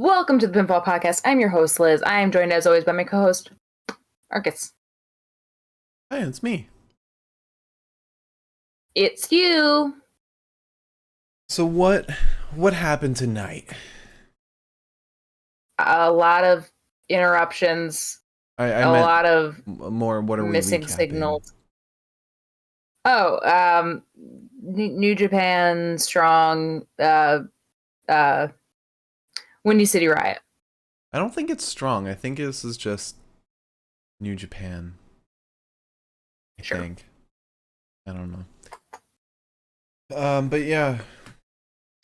Welcome to the Pinfall Podcast. I'm your host, Liz. I am joined as always by my co-host, Arcus. Hi, it's me. It's you. So what happened tonight? A lot of interruptions. I a meant lot of more. What are we missing recapping? signals. New Japan Strong, Windy City Riot. I don't think it's Strong. I think this is just New Japan. I think. I don't know. But yeah,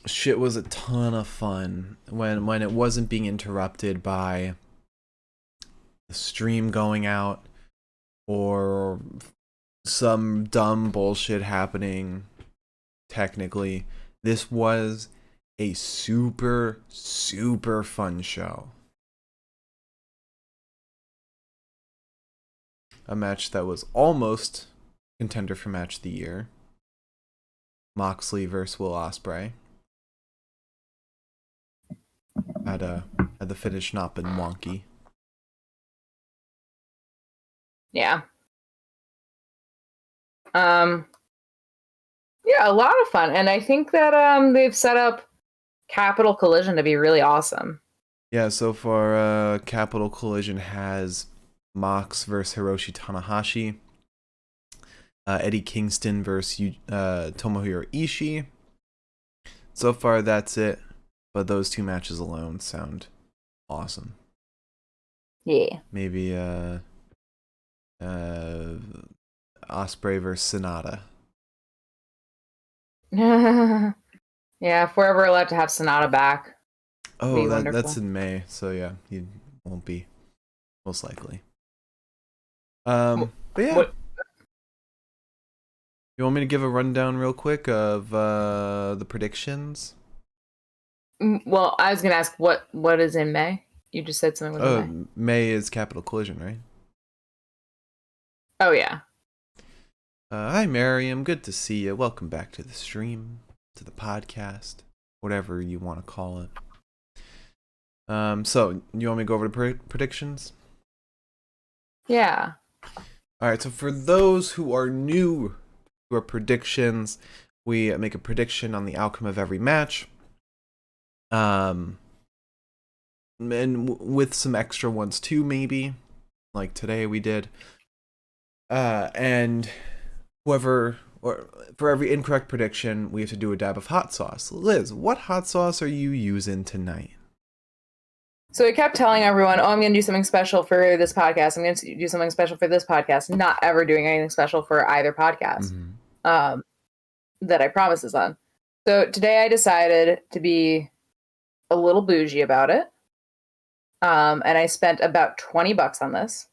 shit was a ton of fun when it wasn't being interrupted by the stream going out or some dumb bullshit happening. Technically, this was a super fun show. A match that was almost contender for match of the year. Moxley versus Will Osprey. Had the finish not been wonky. Yeah. Yeah, a lot of fun. And I think that they've set up Capital Collision to be really awesome. Yeah, so far Capital Collision has Mox versus Hiroshi Tanahashi. Eddie Kingston versus Tomohiro Ishii. So far that's it. But those two matches alone sound awesome. Yeah. Maybe Osprey versus Sonata. Yeah, if we're ever allowed to have Sonata back. Oh, that's in May, so yeah, he won't be, most likely. But yeah. You want me to give a rundown real quick of the predictions? Well, I was gonna ask what is in May. You just said something was in May. May is Capital Collision, right? Oh yeah. Hi, Miriam. Good to see you. Welcome back to the stream, to the podcast, whatever you want to call it. So you want me to go over the predictions? Yeah. All right. So for those who are new to our predictions, we make a prediction on the outcome of every match. And with some extra ones too, maybe like today we did. And for every incorrect prediction, we have to do a dab of hot sauce. Liz, what hot sauce are you using tonight? So I kept telling everyone, I'm going to do something special for this podcast. I'm going to do something special for this podcast. Not ever doing anything special for either podcast that I promised this on. So today I decided to be a little bougie about it. And I spent about $20 on this.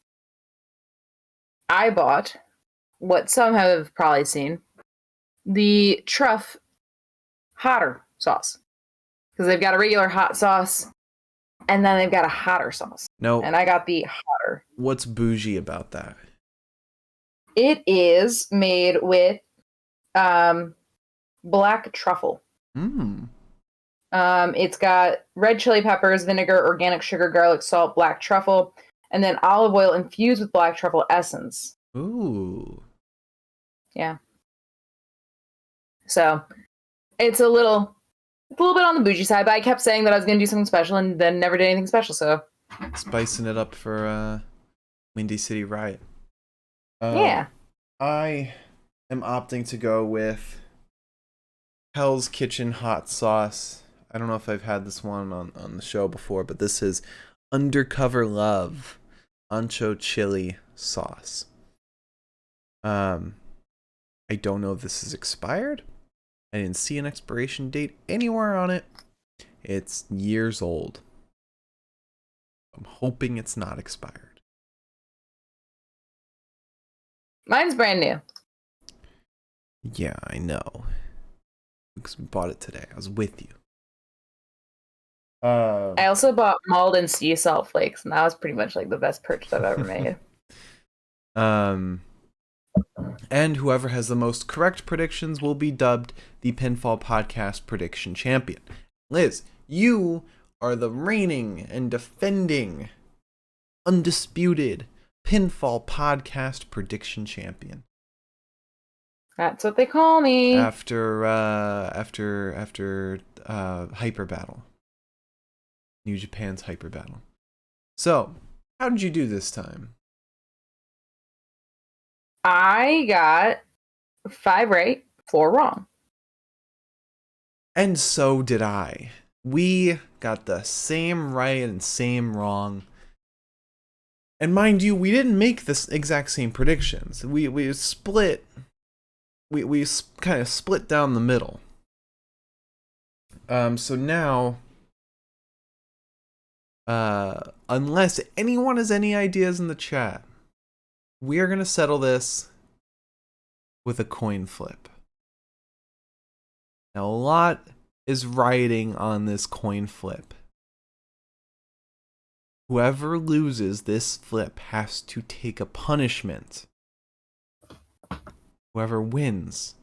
I bought what some have probably seen, the Truff hotter sauce. Because they've got a regular hot sauce, and then they've got a hotter sauce. No. And I got the hotter. What's bougie about that? It is made with black truffle. It's got red chili peppers, vinegar, organic sugar, garlic, salt, black truffle, and then olive oil infused with black truffle essence. Ooh. Yeah. So it's a little bit on the bougie side, but I kept saying that I was going to do something special and then never did anything special, so. Spicing it up for Windy City Riot. Yeah. I am opting to go with Hell's Kitchen hot sauce. I don't know if I've had this one on the show before, but this is Undercover Love Ancho Chili Sauce. I don't know if this is expired. I didn't see an expiration date anywhere on it. It's years old. I'm hoping it's not expired. Mine's brand new. Yeah, I know. Because we bought it today. I was with you. I also bought Malden sea salt flakes, and that was pretty much like the best purchase I've ever made. And whoever has the most correct predictions will be dubbed the Pinfall Podcast Prediction Champion. Liz, you are the reigning and defending, undisputed Pinfall Podcast Prediction Champion. That's what they call me. After Hyper Battle. New Japan's Hyper Battle. So, how did you do this time? I got 5 right, 4 wrong. And so did I. We got the same right and same wrong. And mind you, we didn't make this exact same predictions. We split. We kind of split down the middle. So now, unless anyone has any ideas in the chat, we are gonna settle this with a coin flip. Now, a lot is riding on this coin flip. Whoever loses this flip has to take a punishment. Whoever wins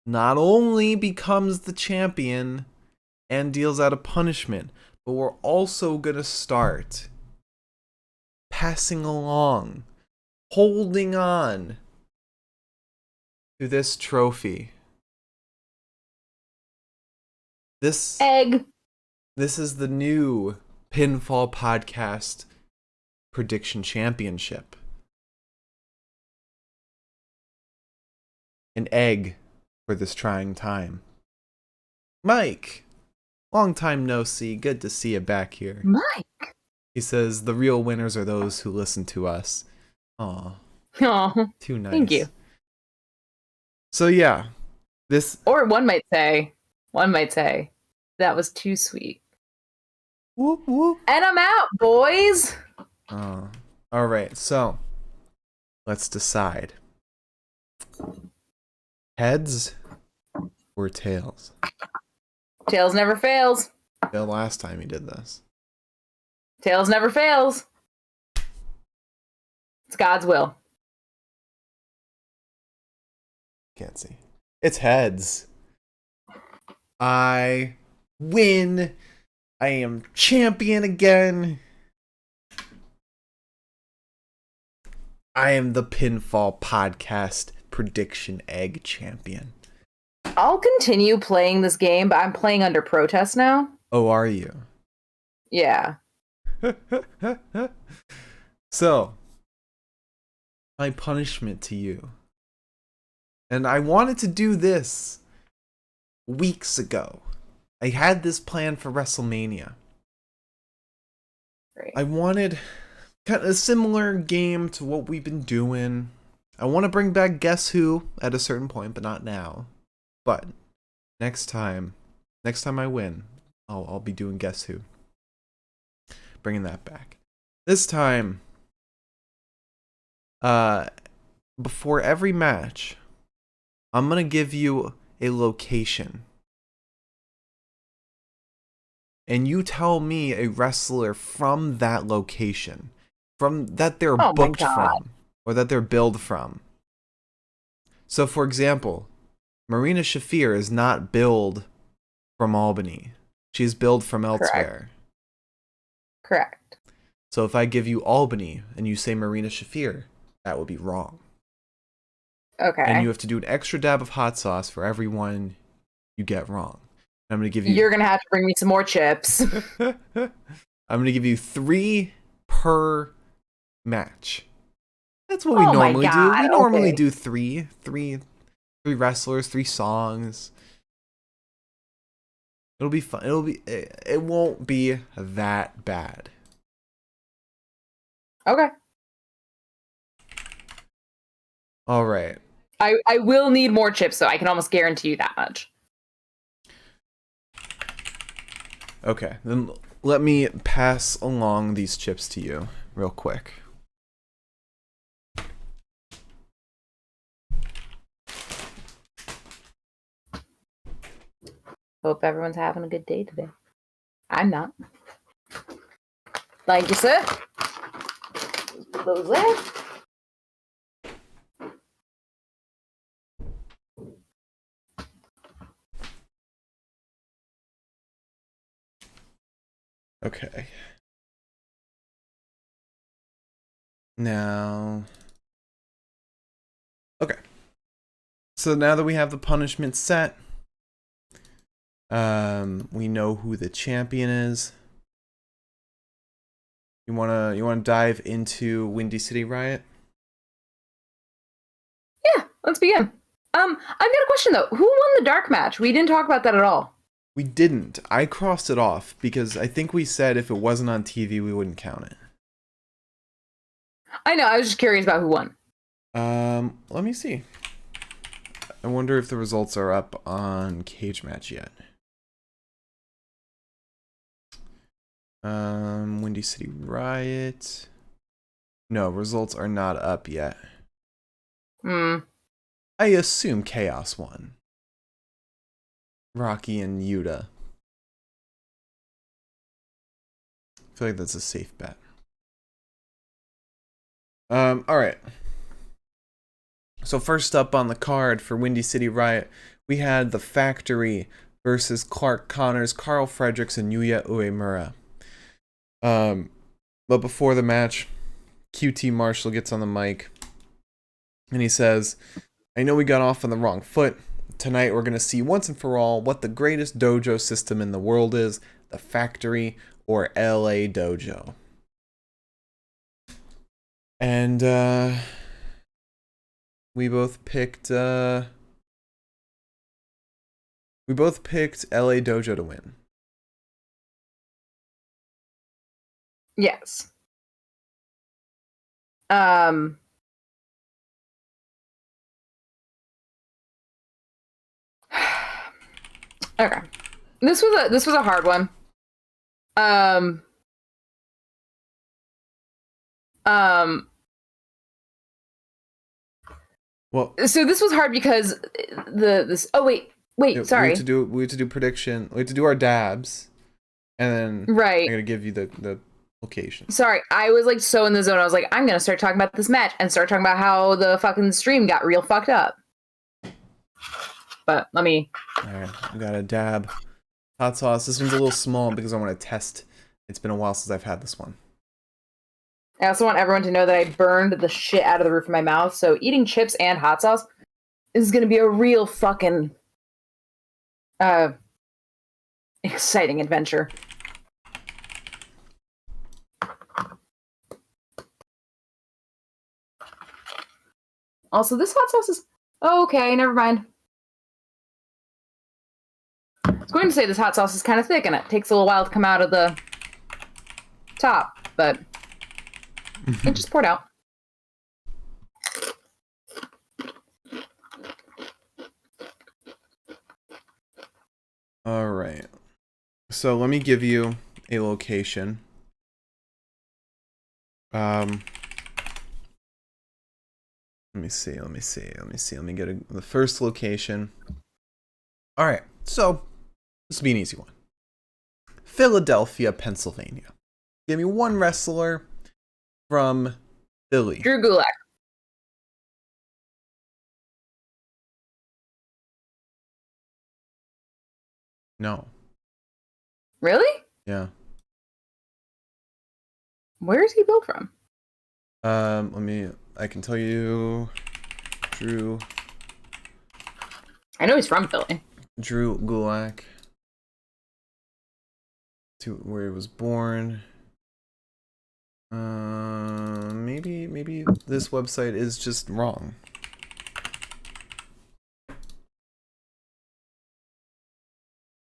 not only becomes the champion and deals out a punishment, but we're also gonna start passing along, holding on to this trophy. This is the new Pinfall Podcast Prediction Championship. An egg for this trying time. Mike, long time no see. Good to see you back here. Mike. He says the real winners are those who listen to us. Aw. Oh, Too nice. thank you. So yeah, this. Or one might say, that was too sweet. Whoop whoop. And I'm out, boys. All right. So let's decide. Heads or tails? Tails never fails. The last time he did this. Tails never fails. It's God's will. Can't see. It's heads. I win. I am champion again. I am the Pinfall Podcast Prediction Egg Champion. I'll continue playing this game, but I'm playing under protest now. Oh, are you? Yeah. So, my punishment to you. And I wanted to do this weeks ago. I had this plan for WrestleMania. Great. I wanted kind of a similar game to what we've been doing. I want to bring back Guess Who at a certain point, but not now. But next time I win, I'll be doing Guess Who. Bringing that back. This time, before every match, I'm gonna give you a location. And you tell me a wrestler from that location. From that they're booked from. Or that they're billed from. So for example, Marina Shafir is not billed from Albany. She's billed from elsewhere. Correct. So if I give you Albany and you say Marina Shafir, that would be wrong. Okay. And you have to do an extra dab of hot sauce for every one you get wrong. I'm going to give you... You're going to have to bring me some more chips. I'm going to give you 3 per match. That's what we normally do. We normally do 3 wrestlers, 3 songs. It'll be fun. It won't be that bad. Okay. All right. I will need more chips, so I can almost guarantee you that much. Okay, then let me pass along these chips to you real quick. Hope everyone's having a good day today. I'm not. Thank you, sir. Those there. Okay. Now. Okay. So now that we have the punishment set, we know who the champion is. You wanna dive into Windy City Riot? Yeah, let's begin. I've got a question though. Who won the dark match? We didn't talk about that at all. We didn't. I crossed it off because I think we said if it wasn't on TV, we wouldn't count it. I know. I was just curious about who won. Let me see. I wonder if the results are up on Cage Match yet. Windy City Riot. No, results are not up yet. I assume Chaos won. Rocky and Yuta. I feel like that's a safe bet. Alright. So first up on the card for Windy City Riot, we had The Factory versus Clark Connors, Carl Fredericks, and Yuya Uemura. But before the match, QT Marshall gets on the mic and he says, I know we got off on the wrong foot. Tonight we're going to see once and for all what the greatest dojo system in the world is, The Factory or LA Dojo. And we both picked LA Dojo to win. Yes. Okay. This was a hard one. Well, so this was hard because sorry. We have to do prediction. We have to do our dabs, and then right. I gotta give you the location. Sorry, I was like so in the zone. I was like, I'm gonna start talking about this match and start talking about how the fucking stream got real fucked up. But let me. All right, we got a dab. Hot sauce. This one's a little small because I want to test. It's been a while since I've had this one. I also want everyone to know that I burned the shit out of the roof of my mouth. So eating chips and hot sauce is gonna be a real fucking exciting adventure. Also, this hot sauce is okay. Never mind. I was going to say this hot sauce is kind of thick and it takes a little while to come out of the top, but it just poured out. All right. So let me give you a location. Let me see. Let me get the first location. All right. So this will be an easy one. Philadelphia, Pennsylvania. Give me one wrestler from Philly. Drew Gulak. No. Really? Yeah. Where is he built from? I can tell you Drew. I know he's from Philly. Drew Gulak. To where he was born. Maybe this website is just wrong.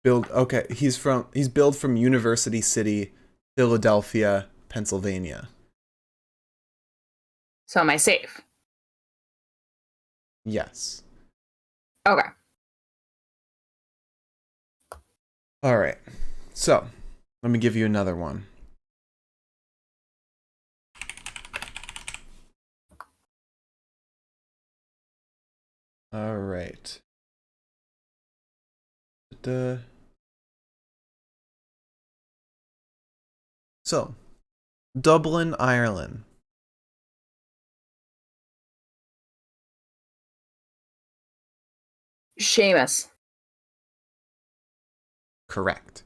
Okay, he's billed from University City, Philadelphia, Pennsylvania. So am I safe? Yes. Okay. All right. So, let me give you another one. All right. So, Dublin, Ireland. Sheamus. Correct.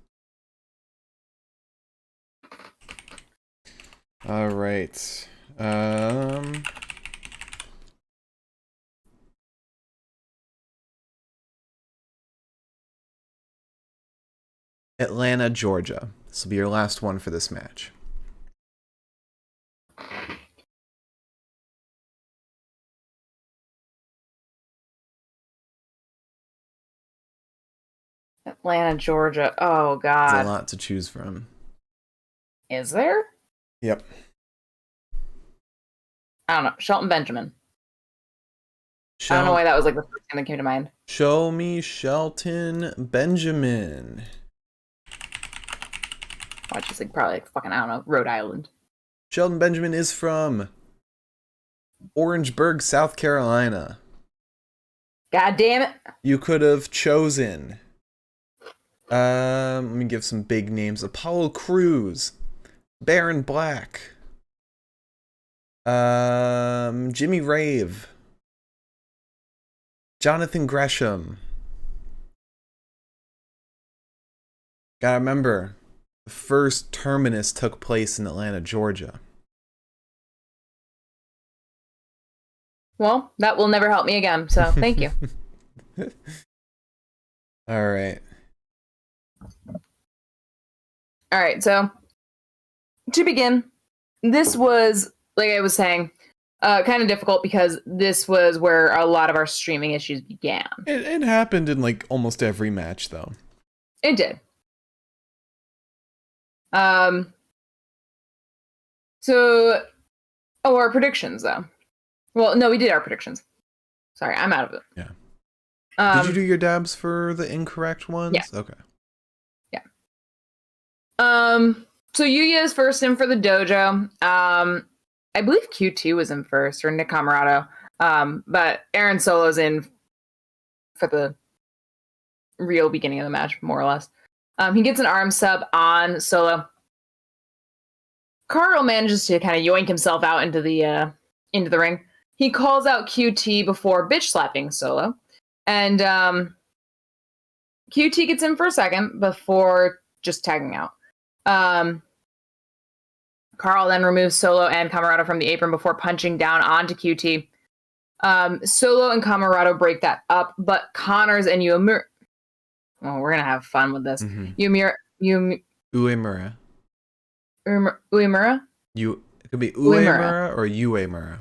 All right. Atlanta, Georgia. This will be your last one for this match. Atlanta, Georgia. Oh, God. There's a lot to choose from. Is there? Yep. I don't know. Shelton Benjamin. I don't know why that was like the first thing that came to mind. Show me Shelton Benjamin. Watch, it's like probably like fucking, I don't know, Rhode Island. Shelton Benjamin is from Orangeburg, South Carolina. God damn it. You could have chosen. Let me give some big names. Apollo Crews. Baron Black. Jimmy Rave. Jonathan Gresham. Gotta remember, the first terminus took place in Atlanta, Georgia. Well, that will never help me again, so thank you. All right. All right, so to begin, this was, like I was saying, kind of difficult because this was where a lot of our streaming issues began. It happened in like almost every match, though. It did. So, our predictions, though. Well, no, we did our predictions. Sorry, I'm out of it. Yeah. Did you do your dabs for the incorrect ones? Yeah. Okay. Yeah. So Yuya is first in for the dojo. I believe Q2 was in first, or Nick Camarado. But Aaron Solo's in for the real beginning of the match, more or less. He gets an arm sub on Solo. Carl manages to kind of yoink himself out into the ring. He calls out QT before bitch slapping Solo. And QT gets in for a second before just tagging out. Carl then removes Solo and Camarado from the apron before punching down onto QT. Solo and Camarado break that up, but Connors and Uemura... Oh, we're going to have fun with this. Uemura. Uemura? It could be Uemura or Uemura.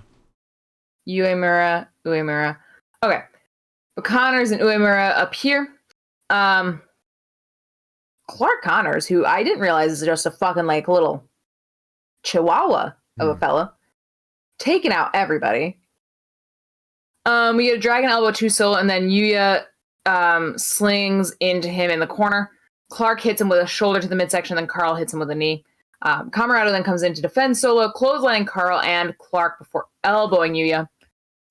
Uemura. Okay. But Connors and Uemura appear. Clark Connors, who I didn't realize is just a fucking like little chihuahua of a fella, taking out everybody. We get a dragon elbow to Solo, and then Yuya slings into him in the corner. Clark hits him with a shoulder to the midsection, then Carl hits him with a knee. Camarado then comes in to defend Solo, clotheslining Carl and Clark before elbowing Yuya.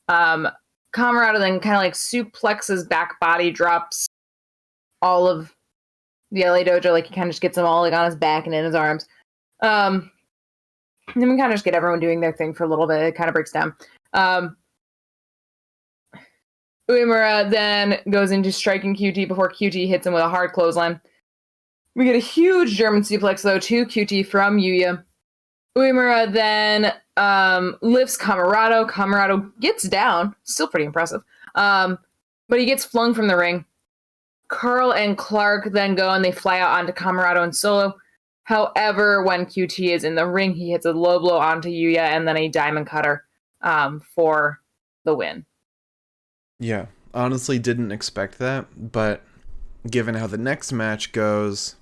Camarado then kind of like suplexes back body, drops all of the LA Dojo, like he kind of just gets them all like on his back and in his arms. And then we kind of just get everyone doing their thing for a little bit. It kind of breaks down. Uemura then goes into striking QT before QT hits him with a hard clothesline. We get a huge German suplex, though, to QT from Yuya. Uemura then lifts Camarado. Camarado gets down. Still pretty impressive. But he gets flung from the ring. Carl and Clark then go and they fly out onto Camarado and Solo. However, when QT is in the ring, he hits a low blow onto Yuya and then a diamond cutter for the win. Yeah, honestly didn't expect that, but given how the next match goes,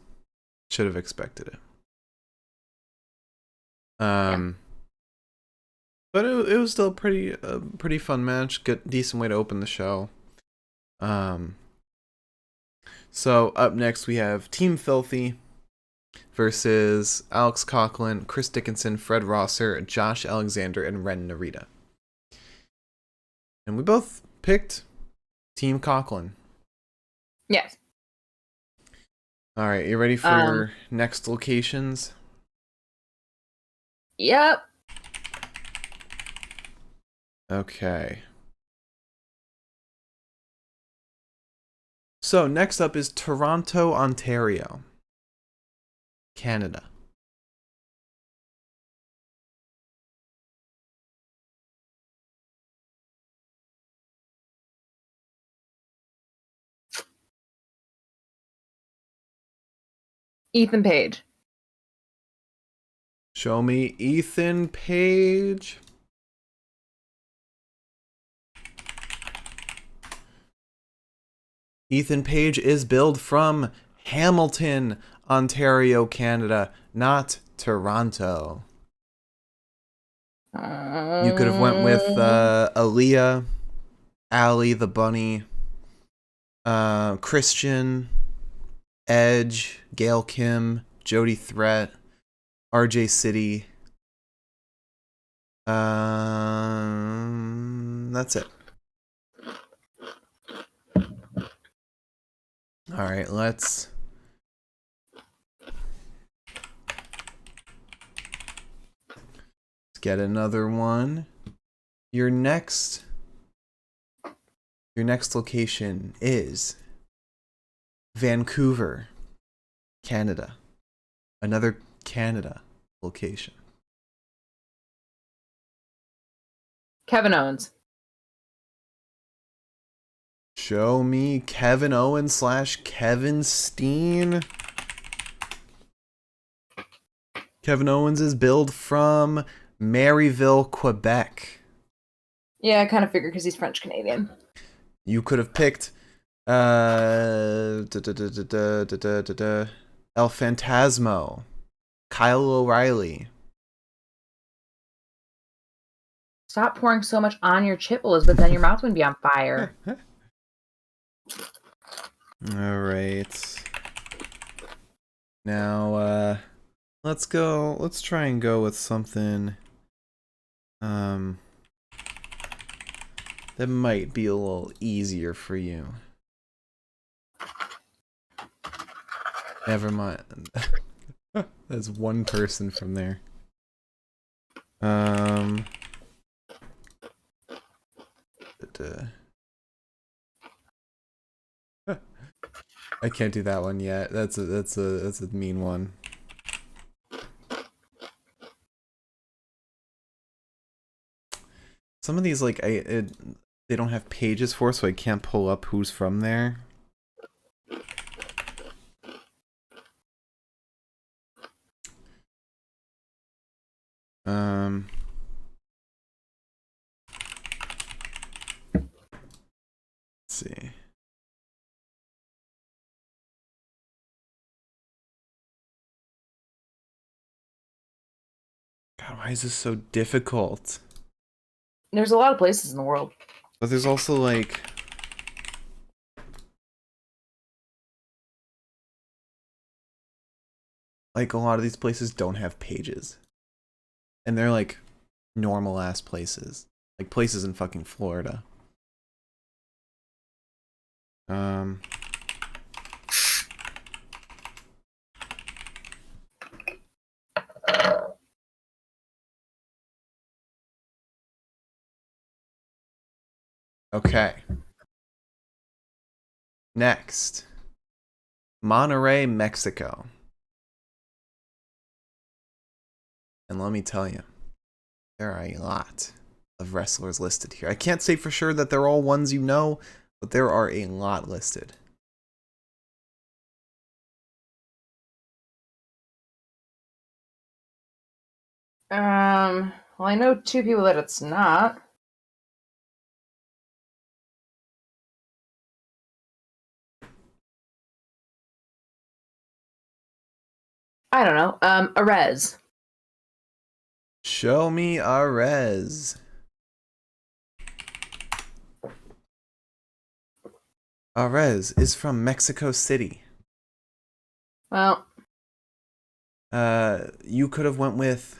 should have expected it. But it was still a pretty fun match. Good, decent way to open the show. So up next we have Team Filthy versus Alex Coughlin, Chris Dickinson, Fred Rosser, Josh Alexander, and Ren Narita. And we both picked Team Coughlin. Yes. All right, you ready for next locations? Yep. Okay. So next up is Toronto, Ontario, Canada. Ethan Page. Show me Ethan Page. Ethan Page is billed from Hamilton, Ontario, Canada, not Toronto. You could have went with Aaliyah, Allie the Bunny, Christian, Edge, Gail Kim, Jody Threat, RJ City. That's it. All right, let's get another one. Your next location is Vancouver, Canada. Another Canada location. Kevin Owens. Show me Kevin Owens / Kevin Steen. Kevin Owens is billed from Maryville, Quebec. Yeah, I kind of figured because he's French Canadian. You could have picked El Phantasmo, Kyle O'Reilly. Stop pouring so much on your chip, Elizabeth, then your mouth wouldn't be on fire. All right. Now, let's go. Let's try and go with something that might be a little easier for you. Never mind. There's one person from there. I can't do that one yet. That's a mean one. Some of these, like, they don't have pages for, so I can't pull up who's from there. Let's see. God, why is this so difficult? There's a lot of places in the world. But there's also, like... a lot of these places don't have pages. And they're, like, normal-ass places. Like, places in fucking Florida. Okay. Next. Monterrey, Mexico. And let me tell you, there are a lot of wrestlers listed here. I can't say for sure that they're all ones you know, but there are a lot listed. Well, I know two people that it's not. I don't know. Arez. Show me Arez. Arez is from Mexico City. Well, you could have went with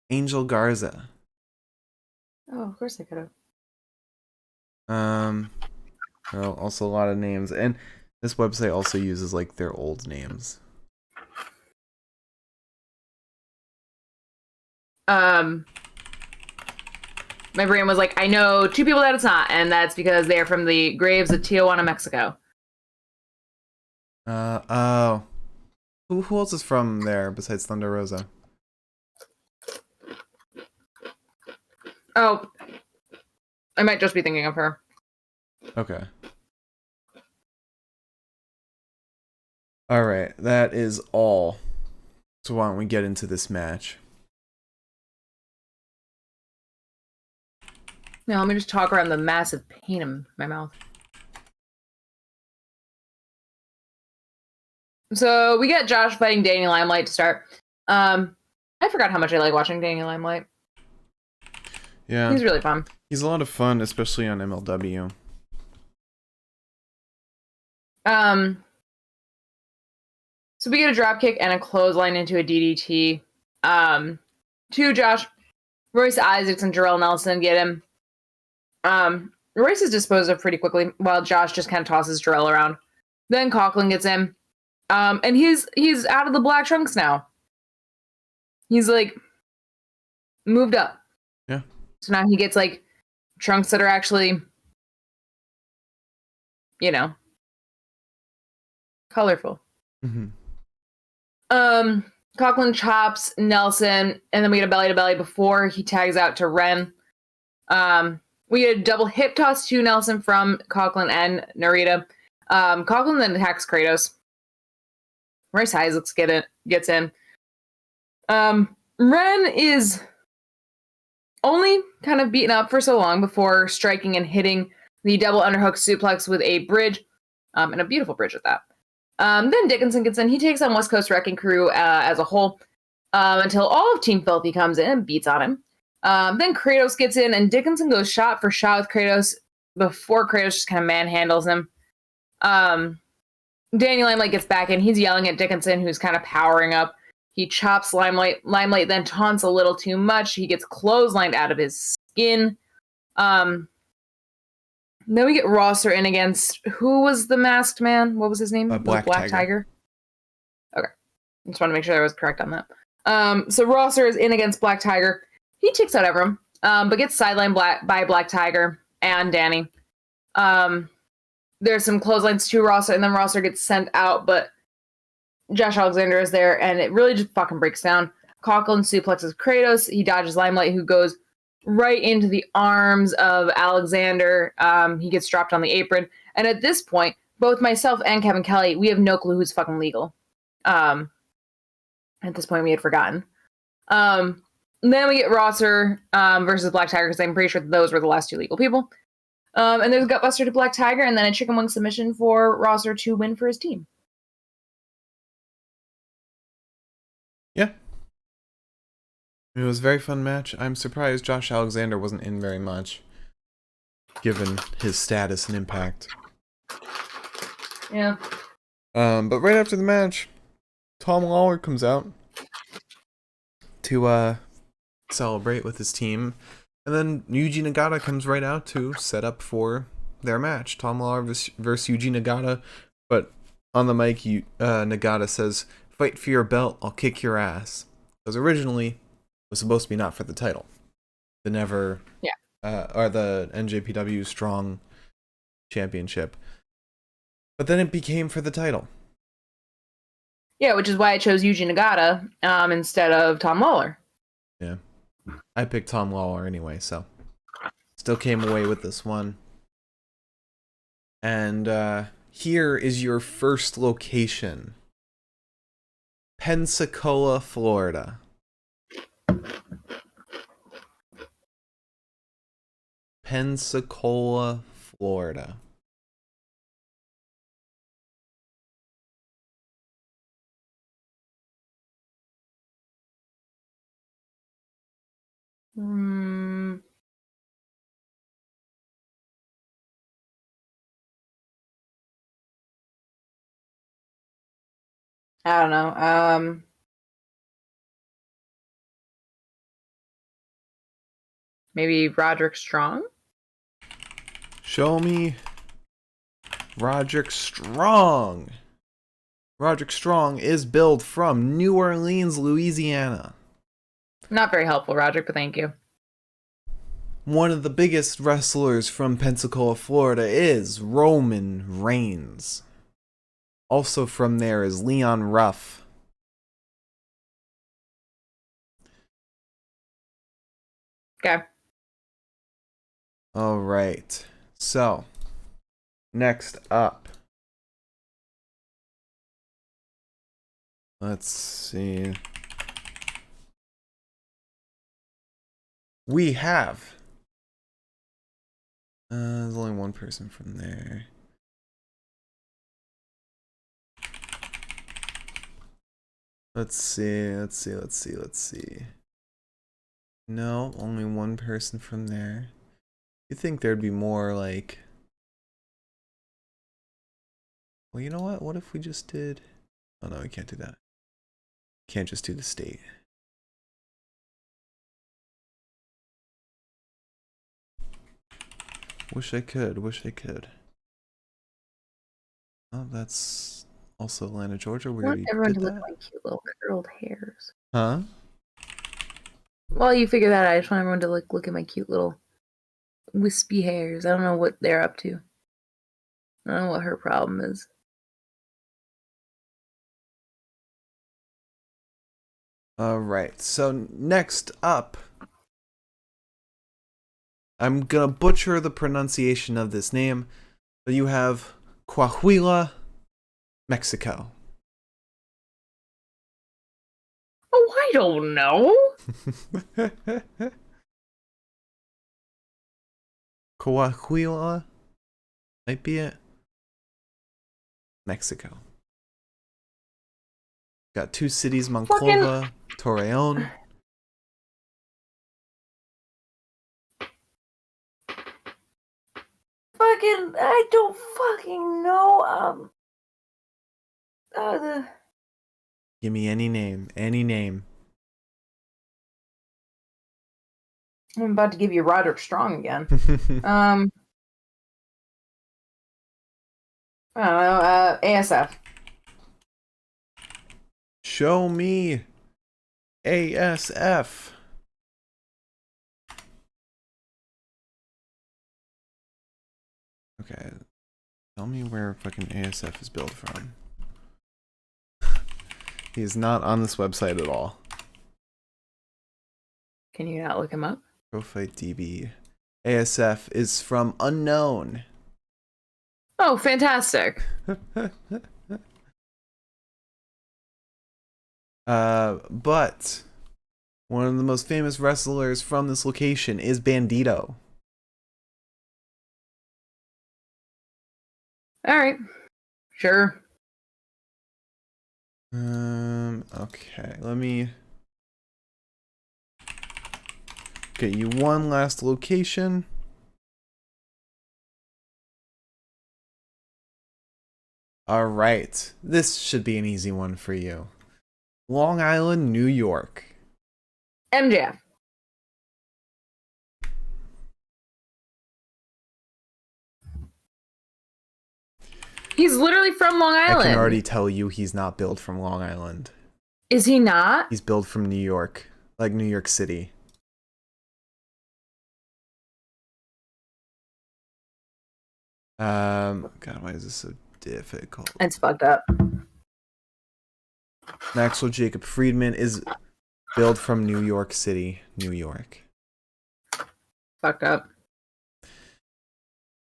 Angel Garza. oh, of course I could have. Well, also a lot of names, and this website also uses like their old names. My brain was like, I know two people that it's not, and that's because they're from the graves of Tijuana, Mexico. Oh. Who else is from there besides Thunder Rosa? Oh, I might just be thinking of her. Okay. All right, that is all. So why don't we get into this match? Now let me just talk around the massive pain in my mouth. So we get Josh fighting Danny Limelight to start. I forgot how much I like watching Danny Limelight. Yeah. He's really fun. He's a lot of fun, especially on MLW. So we get a dropkick and a clothesline into a DDT. To Josh, Royce Isaacs and Jarrell Nelson get him. Royce is disposed of pretty quickly while Josh just kind of tosses Jarrell around. Then Coughlin gets in. And he's out of the black trunks now. He's like moved up. Yeah. So now he gets like trunks that are actually, you know, colorful. Mm-hmm. Coughlin chops Nelson, and then we get a belly to belly before he tags out to Ren. We get a double hip toss to Nelson from Coughlin and Narita. Coughlin then attacks Kratos. Royce Isaacs gets in. Ren is only kind of beaten up for so long before striking and hitting the double underhook suplex with a bridge, and a beautiful bridge at that. Then Dickinson gets in. He takes on West Coast Wrecking Crew as a whole until all of Team Filthy comes in and beats on him. Then Kratos gets in, and Dickinson goes shot for shot with Kratos before Kratos just kind of manhandles him. Danny Limelight gets back in. He's yelling at Dickinson, who's kind of powering up. He chops Limelight. Limelight then taunts a little too much. He gets clotheslined out of his skin. Then we get Rosser in against, who was the masked man? What was his name? Black Tiger. Okay. I just want to make sure I was correct on that. So Rosser is in against Black Tiger. He takes out Evram, but gets sidelined by Black Tiger and Danny. There's some clotheslines to Rosser, and then Rosser gets sent out, but Josh Alexander is there, and it really just fucking breaks down. Coughlin suplexes Kratos. He dodges Limelight, who goes right into the arms of Alexander. He gets dropped on the apron. And at this point, both myself and Kevin Kelly, we have no clue who's fucking legal. At this point, we had forgotten. Then we get Rosser versus Black Tiger, because I'm pretty sure those were the last two legal people. And there's a Gutbuster to Black Tiger, and then a Chicken Wing submission for Rosser to win for his team. Yeah. It was a very fun match. I'm surprised Josh Alexander wasn't in very much, given his status and impact. Yeah. But right after the match, Tom Lawler comes out to celebrate with his team, and then Yuji Nagata comes right out to set up for their match. Tom Lawler versus Yuji Nagata, but on the mic, Nagata says, "Fight for your belt, I'll kick your ass." Because originally, was supposed to be not for the title. Or the NJPW Strong Championship. But then it became for the title. Yeah, which is why I chose Yuji Nagata instead of Tom Lawler. Yeah. I picked Tom Lawler anyway, so still came away with this one. And here is your first location. Pensacola, Florida. Pensacola, Florida. I don't know. Maybe Roderick Strong? Show me Roderick Strong. Roderick Strong is billed from New Orleans, Louisiana. Not very helpful, Roderick, but thank you. One of the biggest wrestlers from Pensacola, Florida is Roman Reigns. Also from there is Leon Ruff. Okay. All right. So, next up, Let's see. We have. There's only one person from there. Let's see. No, only one person from there. You think there'd be more like... Well, you know what? What if we just did... Oh no, we can't do that. Can't just do the state. Wish I could. Oh, that's also Atlanta, Georgia. We already everyone did to look that. at my cute little curled hairs. Huh? While you figure that out, I just want everyone to look at my cute little wispy hairs. I don't know what they're up to. I don't know what her problem is. Alright, so next up, I'm gonna butcher the pronunciation of this name, but you have Coahuila, Mexico. Oh, I don't know. Coahuila might be it. Mexico. Got two cities, Monclova, Torreon. I don't fucking know. Give me any name. I'm about to give you Roderick Strong again. I don't know. ASF. Show me ASF. Okay. Tell me where fucking ASF is built from. He is not on this website at all. Can you not look him up? Profight DB. ASF is from unknown. Oh, fantastic. But one of the most famous wrestlers from this location is Bandito. All right. Sure. Okay, let me get you one last location. All right, this should be an easy one for you. Long Island, New York. MJF. He's literally from Long Island. I can already tell you he's not built from Long Island. Is he not? He's built from New York, like New York City. God, why is this so difficult? It's fucked up. Maxwell Jacob Friedman is built from New York City, New York. Fucked up.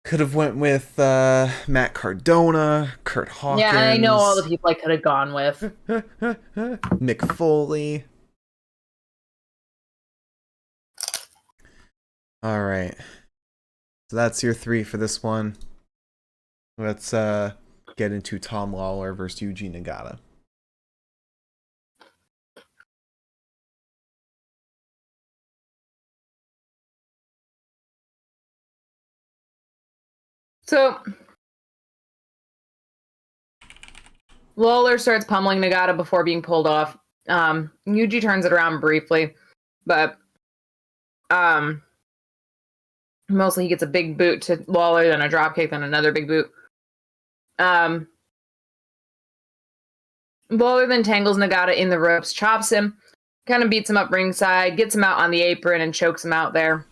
Could have went with Matt Cardona, Kurt Hawkins. Yeah, I know all the people I could have gone with. Mick Foley. All right. So that's your three for this one. Let's get into Tom Lawler versus Yuji Nagata. So, Lawler starts pummeling Nagata before being pulled off. Yuji turns it around briefly, but mostly he gets a big boot to Lawler, then a dropkick, then another big boot. Lawler then tangles Nagata in the ropes, chops him, kind of beats him up ringside, gets him out on the apron, and chokes him out there.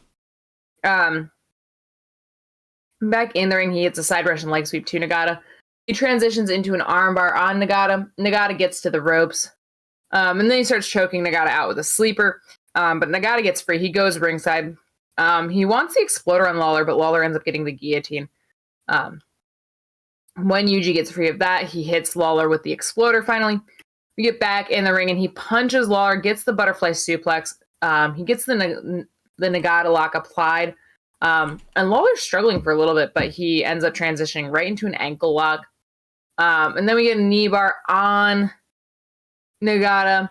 Back in the ring, he hits a side Russian leg sweep to Nagata. He transitions into an armbar on Nagata. Nagata gets to the ropes. And then he starts choking Nagata out with a sleeper. But Nagata gets free. He goes ringside. He wants the exploder on Lawler, but Lawler ends up getting the guillotine. When Yuji gets free of that, he hits Lawler with the exploder finally. We get back in the ring, and he punches Lawler, gets the butterfly suplex. He gets the Nagata lock applied. And Lawler's struggling for a little bit, but he ends up transitioning right into an ankle lock. And then we get a knee bar on Nagata.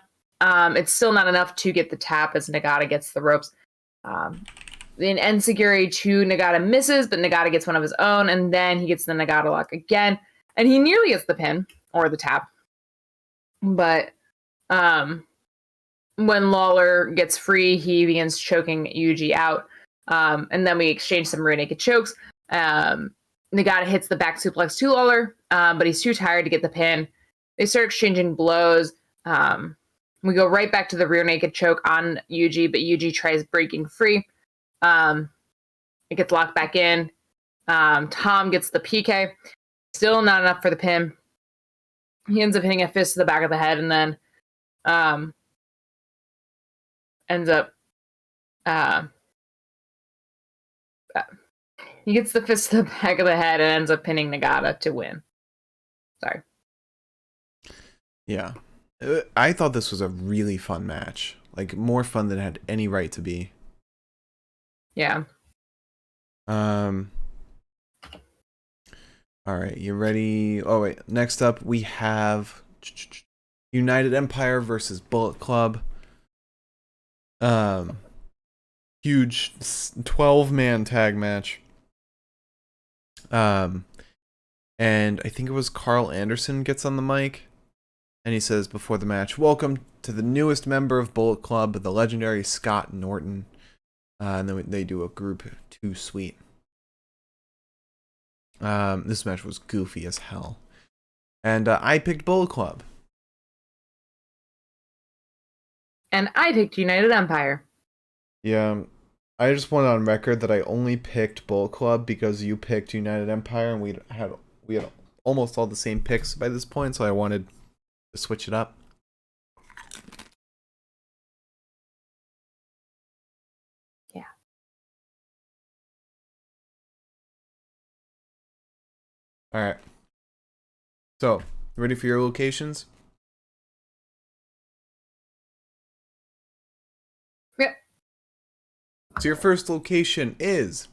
It's still not enough to get the tap as Nagata gets the ropes. Then Enziguri to Nagata misses, but Nagata gets one of his own, and then he gets the Nagata lock again, and he nearly gets the pin or the tap. But when Lawler gets free, he begins choking Yuji out, and then we exchange some rear naked chokes. Nagata hits the back suplex to Lawler, but he's too tired to get the pin. They start exchanging blows. We go right back to the rear naked choke on Yuji, but Yuji tries breaking free. It gets locked back in. Tom gets the PK. Still not enough for the pin. He ends up hitting a fist to the back of the head, and then ends up he gets the fist to the back of the head and ends up pinning Nagata to win. Sorry. Yeah. I thought this was a really fun match. Like, more fun than it had any right to be. Yeah. Alright, you ready? Oh, wait. Next up, we have United Empire versus Bullet Club. Huge 12-man tag match. And I think it was Carl Anderson gets on the mic. And he says before the match, "Welcome to the newest member of Bullet Club, the legendary Scott Norton." And then they do a group 2 suite. This match was goofy as hell. And I picked Bullet Club. And I picked United Empire. Yeah, I just went on record that I only picked Bullet Club because you picked United Empire, and we had almost all the same picks by this point, so I wanted to switch it up. Yeah. Alright. So, ready for your locations? Yep. So your first location is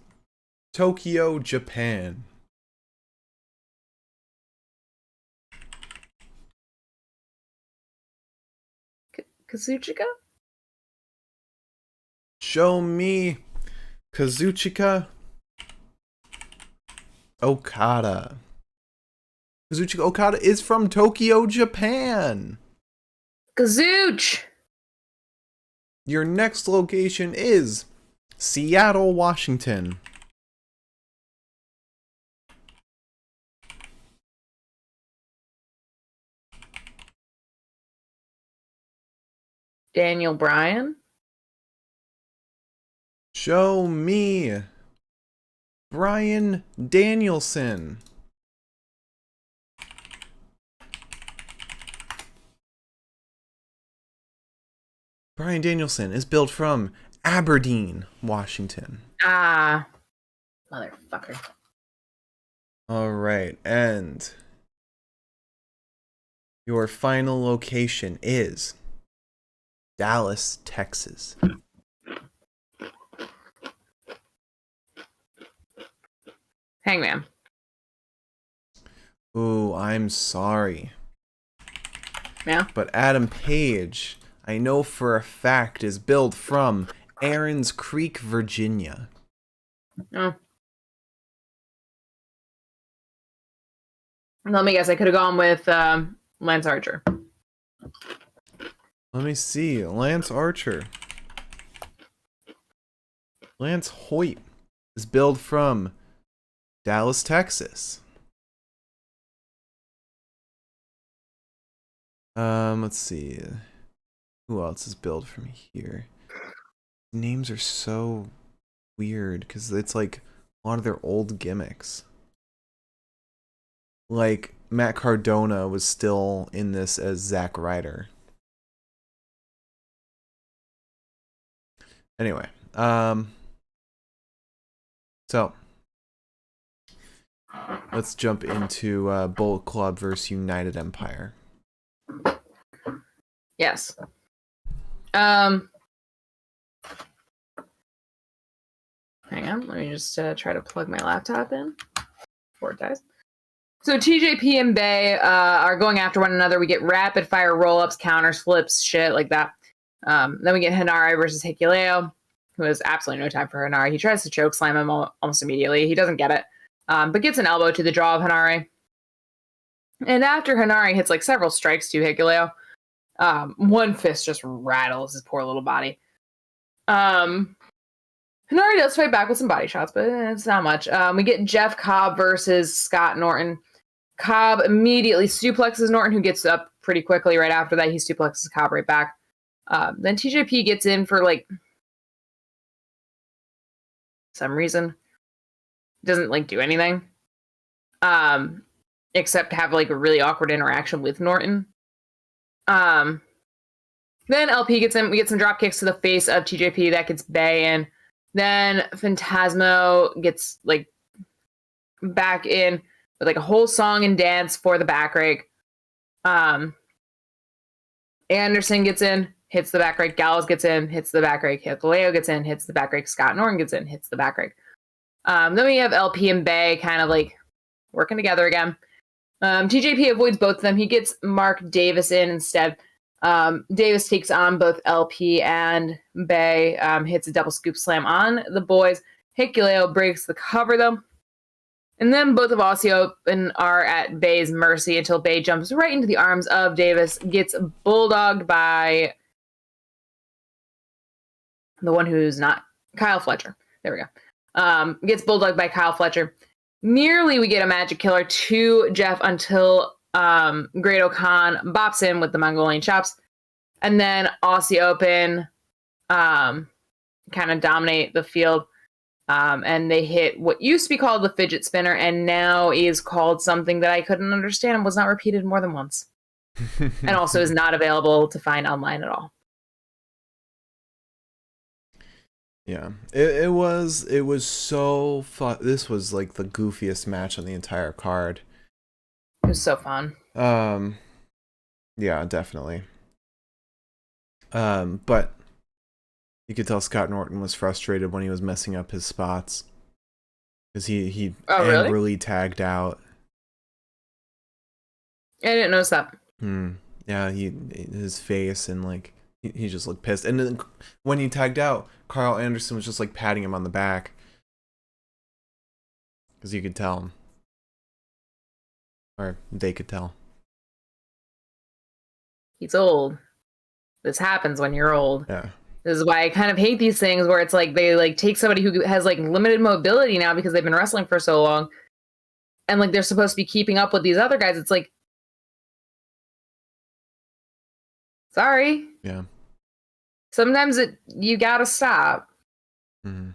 Tokyo, Japan. Kazuchika? Show me Kazuchika Okada. Kazuchika Okada is from Tokyo, Japan. Kazooch! Your next location is Seattle, Washington. Daniel Bryan? Show me Bryan Danielson. Bryan Danielson is built from Aberdeen, Washington. Ah. Motherfucker. Alright, and your final location is Dallas, Texas. Hangman. Ooh, I'm sorry. Yeah? But Adam Page, I know for a fact, is billed from Aaron's Creek, Virginia. Oh. Let me guess, I could have gone with Lance Archer. Let me see. Lance Archer. Lance Hoyt is billed from Dallas, Texas. Let's see. Who else is billed from here? Names are so weird because it's like a lot of their old gimmicks. Like Matt Cardona was still in this as Zack Ryder. Anyway, so let's jump into Bullet Club versus United Empire. Yes. Hang on, let me just try to plug my laptop in before it dies. So TJP and Bay are going after one another. We get rapid fire roll-ups, counter flips, shit like that. Then we get Hinarai versus Hekileo, who has absolutely no time for Hinarai. He tries to choke slam him almost immediately. He doesn't get it, but gets an elbow to the jaw of Hinarai. And after Hinarai hits like several strikes to Hekileo, one fist just rattles his poor little body. Hinarai does fight back with some body shots, but it's not much. We get Jeff Cobb versus Scott Norton. Cobb immediately suplexes Norton, who gets up pretty quickly right after that. He suplexes Cobb right back. Then TJP gets in for like some reason. Doesn't like do anything. Except have like a really awkward interaction with Norton. Then LP gets in. We get some drop kicks to the face of TJP. That gets Bay in. Then Phantasmo gets like back in with like a whole song and dance for the back rake. Anderson gets in, hits the back rake. Gallows gets in, hits the back rake. Hekileo gets in, hits the back rake. Scott Norton gets in, hits the back rake. Then we have LP and Bay kind of like working together again. TJP avoids both of them. He gets Mark Davis in instead. Davis takes on both LP and Bay, hits a double scoop slam on the boys. Hekileo breaks the cover though. And then both of Aussie Open are at Bay's mercy until Bay jumps right into the arms of Davis, gets bulldogged by the one who's not Kyle Fletcher. There we go. Gets bulldogged by Kyle Fletcher. Nearly we get a magic killer to Jeff until Great O'Khan bops in with the Mongolian chops. And then Aussie Open kind of dominate the field. And they hit what used to be called the fidget spinner and now is called something that I couldn't understand and was not repeated more than once. And also is not available to find online at all. Yeah, it was so fun. This was like the goofiest match on the entire card. It was so fun. Yeah, definitely. But you could tell Scott Norton was frustrated when he was messing up his spots because he angrily really tagged out. I didn't notice that. Yeah, his face and like he just looked pissed. And then when he tagged out, Carl Anderson was just like patting him on the back because you could tell him, or they could tell. He's old. This happens when you're old. Yeah. This is why I kind of hate these things where it's like they like take somebody who has like limited mobility now because they've been wrestling for so long, and like they're supposed to be keeping up with these other guys. It's like, sorry. Yeah. Sometimes you gotta stop. Mm-hmm.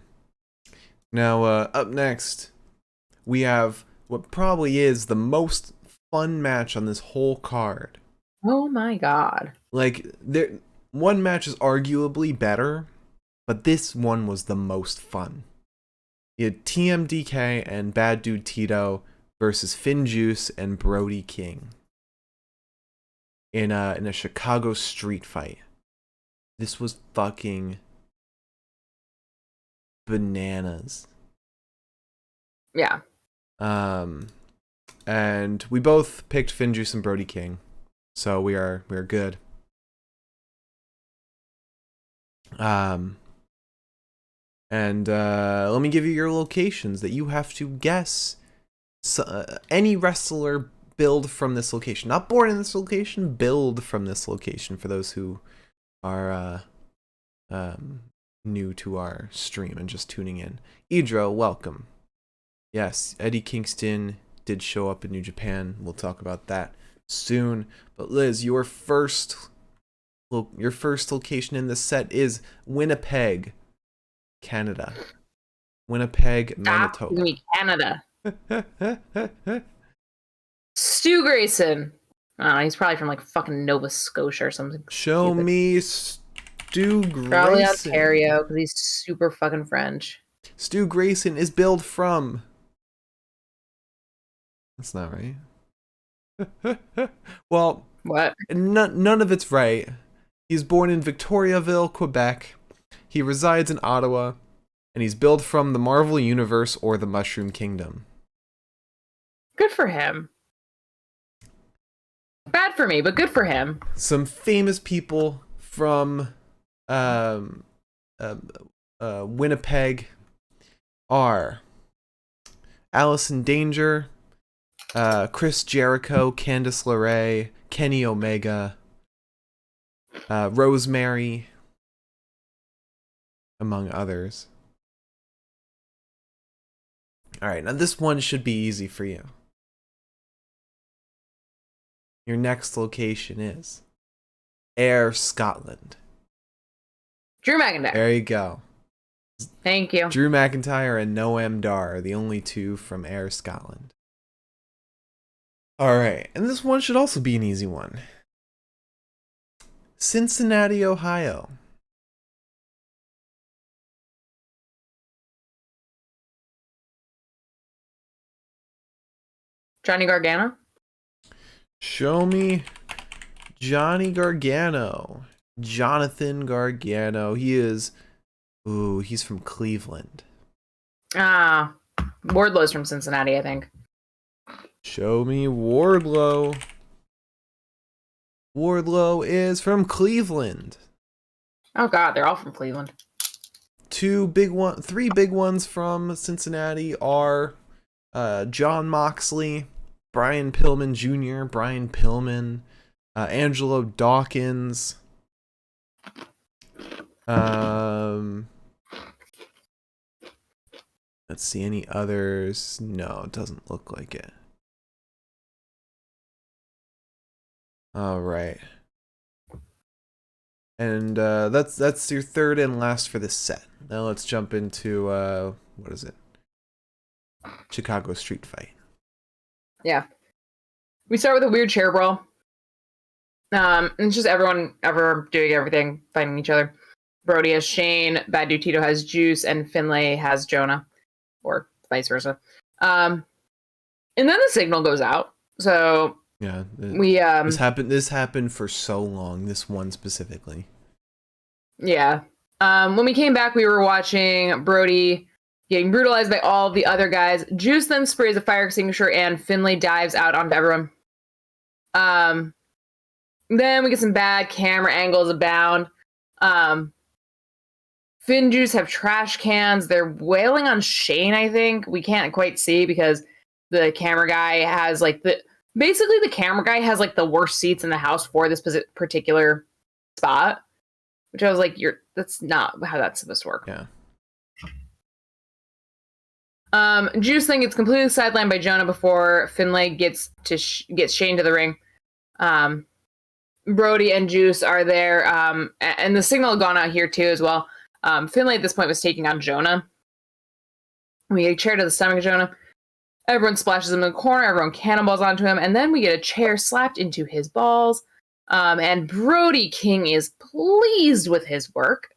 Now, up next, we have what probably is the most fun match on this whole card. Oh my god! Like one match is arguably better, but this one was the most fun. You had TMDK and Bad Dude Tito versus Finn Juice and Brody King in a Chicago street fight. This was fucking bananas. Yeah. And we both picked Finn Juice and Brody King, so we're good. And let me give you your locations that you have to guess. Any wrestler build from this location. Not born in this location, build from this location for those who are new to our stream and just tuning in. Idro, welcome. Yes, Eddie Kingston did show up in New Japan. We'll talk about that soon. But Liz, your first location in this set is Winnipeg, Canada. Winnipeg, Manitoba. Stop me, Canada. Stu Grayson. He's probably from like fucking Nova Scotia or something. Show stupid. Me Stu Grayson. Probably Ontario because he's super fucking French. Stu Grayson is billed from. That's not right. Well, what? None of it's right. He's born in Victoriaville, Quebec. He resides in Ottawa, and he's billed from the Marvel Universe or the Mushroom Kingdom. Good for him. Bad for me, but good for him. Some famous people from Winnipeg are Allison Danger, Chris Jericho, Candice LeRae, Kenny Omega, Rosemary, among others. Alright, now this one should be easy for you. Your next location is Ayr, Scotland. Drew McIntyre. There you go. Thank you. Drew McIntyre and Noam Dar are the only two from Ayr, Scotland. Alright, and this one should also be an easy one. Cincinnati, Ohio. Johnny Gargano? Show me Johnny Gargano. Jonathan Gargano. He's from Cleveland. Wardlow's from Cincinnati, I think. Show me Wardlow. Wardlow is from Cleveland. Oh god, they're all from Cleveland. Three big ones from Cincinnati are John Moxley, Brian Pillman Jr., Angelo Dawkins. Let's see, any others? No, it doesn't look like it. All right. And that's your third and last for this set. Now let's jump into what is it? Chicago Street Fight. Yeah. We start with a weird chair brawl. And it's just everyone doing everything, fighting each other. Brody has Shane, Bad Dude Tito has Juice, and Finlay has Jonah. Or vice versa. And then the signal goes out. So yeah, this happened for so long, this one specifically. Yeah. When we came back, we were watching Brody getting brutalized by all the other guys. Juice then sprays a fire extinguisher and Finlay dives out onto everyone. Then we get some bad camera angles abound. Finn Juice have trash cans. They're wailing on Shane, I think. We can't quite see because the camera guy has the camera guy has the worst seats in the house for this particular spot. Which I was like, that's not how that's supposed to work. Yeah. Juice then gets completely sidelined by Jonah before Finlay gets Shane to the ring. Brody and Juice are there, and the signal had gone out here too as well. Finlay at this point was taking on Jonah. We get a chair to the stomach of Jonah. Everyone splashes him in the corner. Everyone cannonballs onto him, and then we get a chair slapped into his balls. And Brody King is pleased with his work.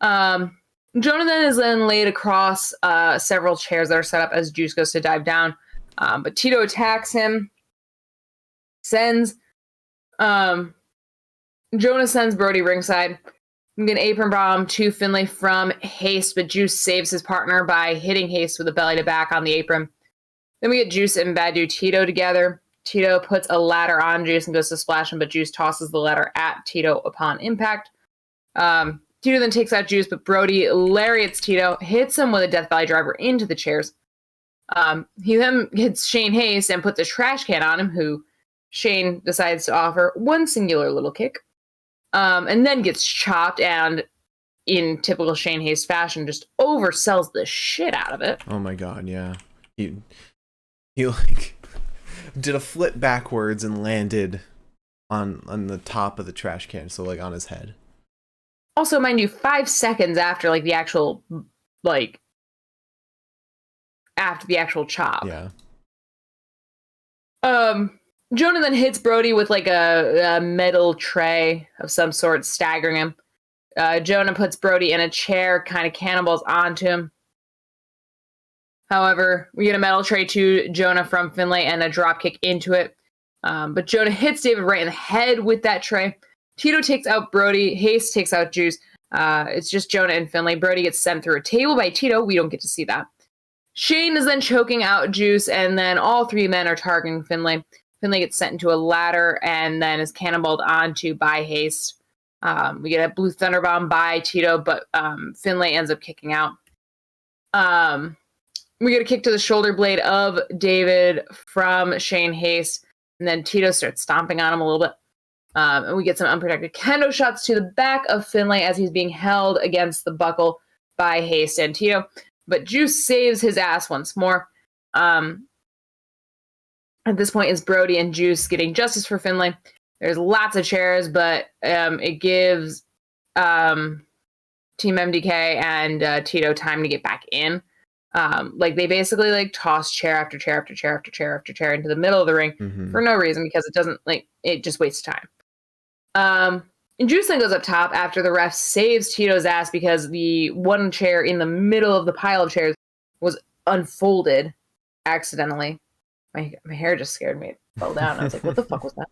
Jonathan is then laid across several chairs that are set up as Juice goes to dive down. But Tito attacks him. Jonah sends Brody ringside. We get an apron bomb to Finlay from Haste, but Juice saves his partner by hitting Haste with a belly to back on the apron. Then we get Juice and Bad Dude Tito together. Tito puts a ladder on Juice and goes to splash him, but Juice tosses the ladder at Tito upon impact. Tito then takes out Juice, but Brody lariats Tito, hits him with a Death Valley driver into the chairs. He then hits Shane Haste and puts a trash can on him, who Shane decides to offer one singular little kick. And then gets chopped and, in typical Shane Haste fashion, just oversells the shit out of it. Oh my god, yeah. He did a flip backwards and landed on the top of the trash can, so on his head. Also, mind you, 5 seconds after the actual chop. Yeah. Jonah then hits Brody with a metal tray of some sort, staggering him. Jonah puts Brody in a chair, kind of cannonballs onto him. However, we get a metal tray to Jonah from Finlay and a drop kick into it. But Jonah hits David right in the head with that tray. Tito takes out Brody. Hayes takes out Juice. It's just Jonah and Finlay. Brody gets sent through a table by Tito. We don't get to see that. Shane is then choking out Juice, and then all three men are targeting Finlay. Finlay gets sent into a ladder and then is cannonballed onto by Haste. We get a blue thunderbomb by Tito, but Finlay ends up kicking out. We get a kick to the shoulder blade of David from Shane Haste, and then Tito starts stomping on him a little bit. And we get some unprotected kendo shots to the back of Finlay as he's being held against the buckle by Haste and Tito. But Juice saves his ass once more. At this point is Brody and Juice getting justice for Finlay. There's lots of chairs, but it gives Team MDK and Tito time to get back in. They basically toss chair after chair after chair after chair after chair into the middle of the ring for no reason, because it doesn't it just wastes time. And Juice then goes up top after the ref saves Tito's ass because the one chair in the middle of the pile of chairs was unfolded accidentally. My hair just scared me. It fell down. I was like, what the fuck was that?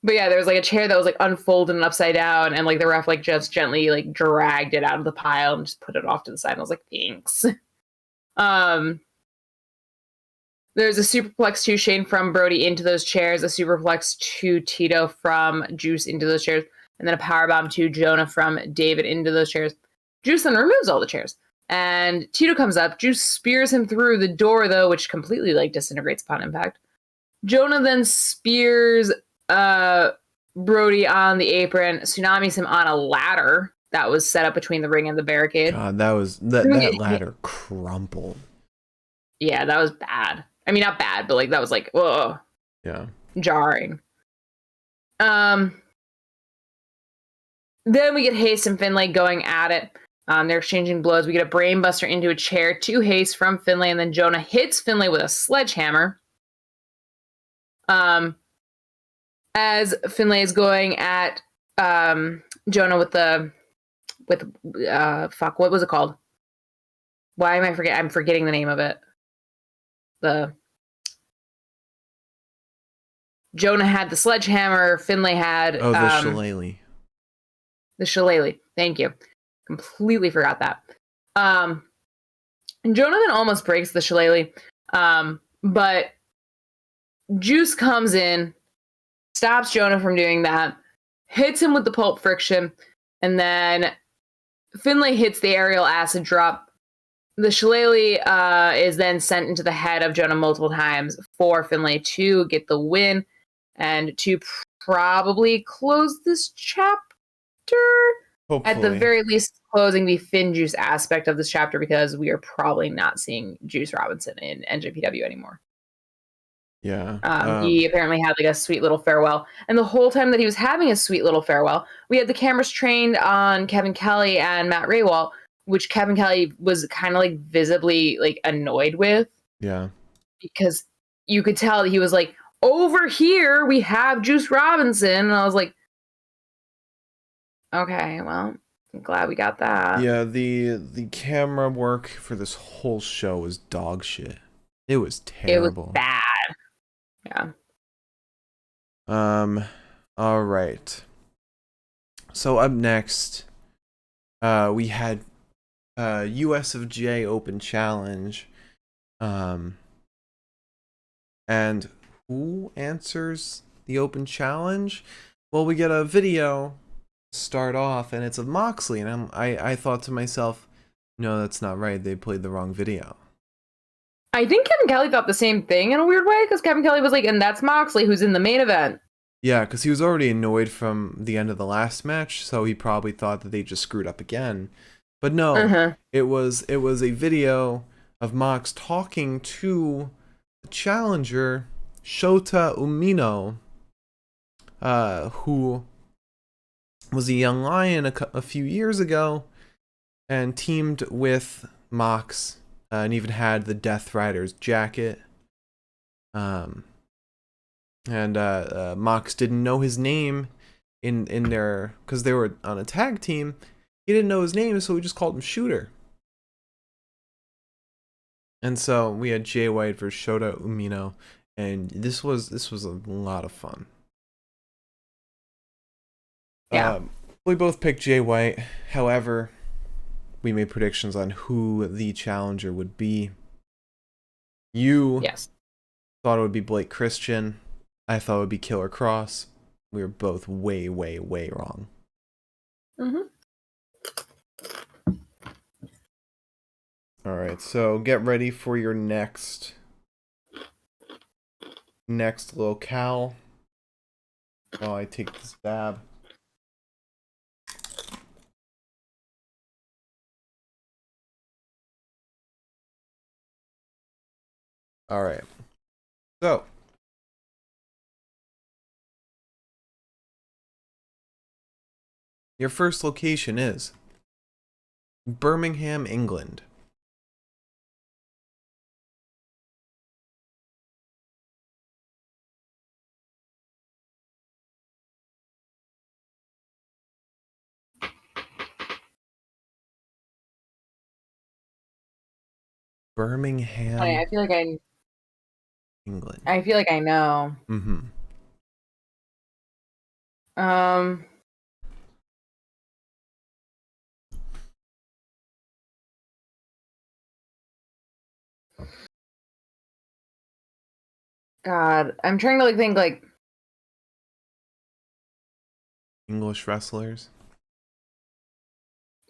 But yeah, there was a chair that was unfolded and upside down, and the ref just gently dragged it out of the pile and just put it off to the side. And I was like, thanks. There's a superplex to Shane from Brody into those chairs, a superplex to Tito from Juice into those chairs, and then a powerbomb to Jonah from David into those chairs. Juice then removes all the chairs, and Tito comes up. Juice spears him through the door, though, which completely disintegrates upon impact. Jonah then spears Brody on the apron, tsunamis him on a ladder that was set up between the ring and the barricade. God, that ladder crumpled. Yeah, that was bad. I mean, not bad, but that was whoa. Yeah. Jarring. Then we get Haste and Finlay going at it. They're exchanging blows. We get a brainbuster into a chair to Haste from Finlay, and then Jonah hits Finlay with a sledgehammer. As Finlay is going at Jonah with what was it called? Why am I forgetting? I'm forgetting the name of it. Jonah had the sledgehammer. Finlay had the shillelagh. The shillelagh. Thank you. Completely forgot that. And Jonah then almost breaks the shillelagh, but Juice comes in, stops Jonah from doing that, hits him with the pulp friction, and then Finlay hits the aerial acid drop. The shillelagh is then sent into the head of Jonah multiple times for Finlay to get the win and to probably close this chapter. Hopefully. At the very least, closing the Finn Juice aspect of this chapter, because we are probably not seeing Juice Robinson in NJPW anymore. Yeah. He apparently had a sweet little farewell. And the whole time that he was having a sweet little farewell, we had the cameras trained on Kevin Kelly and Matt Raywall, which Kevin Kelly was kind of visibly annoyed with. Yeah. Because you could tell that he was over here we have Juice Robinson. And I was like, okay, well, I'm glad we got that. Yeah, the camera work for this whole show was dog shit. It was terrible. It was bad. Yeah. All right. So up next, we had US of J Open Challenge. And who answers the Open Challenge? Well, we get a video start off, and it's of Moxley, and I thought to myself, no, that's not right. They played the wrong video. I think Kevin Kelly thought the same thing in a weird way, because Kevin Kelly was and that's Moxley, who's in the main event. Yeah, because he was already annoyed from the end of the last match, so he probably thought that they just screwed up again. But no, it was a video of Mox talking to the challenger, Shota Umino, who was a young lion a few years ago and teamed with Mox, and even had the Death Rider's jacket. And Mox didn't know his name in their, because they were on a tag team. He didn't know his name, so we just called him Shooter. And so we had Jay White versus Shota Umino, and this was a lot of fun. Yeah. We both picked Jay White. However, we made predictions on who the challenger would be. You thought it would be Blake Christian. I thought it would be Killer Cross. We were both way, way, way wrong. All right, so get ready for your next locale. While I take this dab. All right. So, your first location is Birmingham, England. Birmingham. I feel like England. I feel like I know. God, I'm trying to think English wrestlers.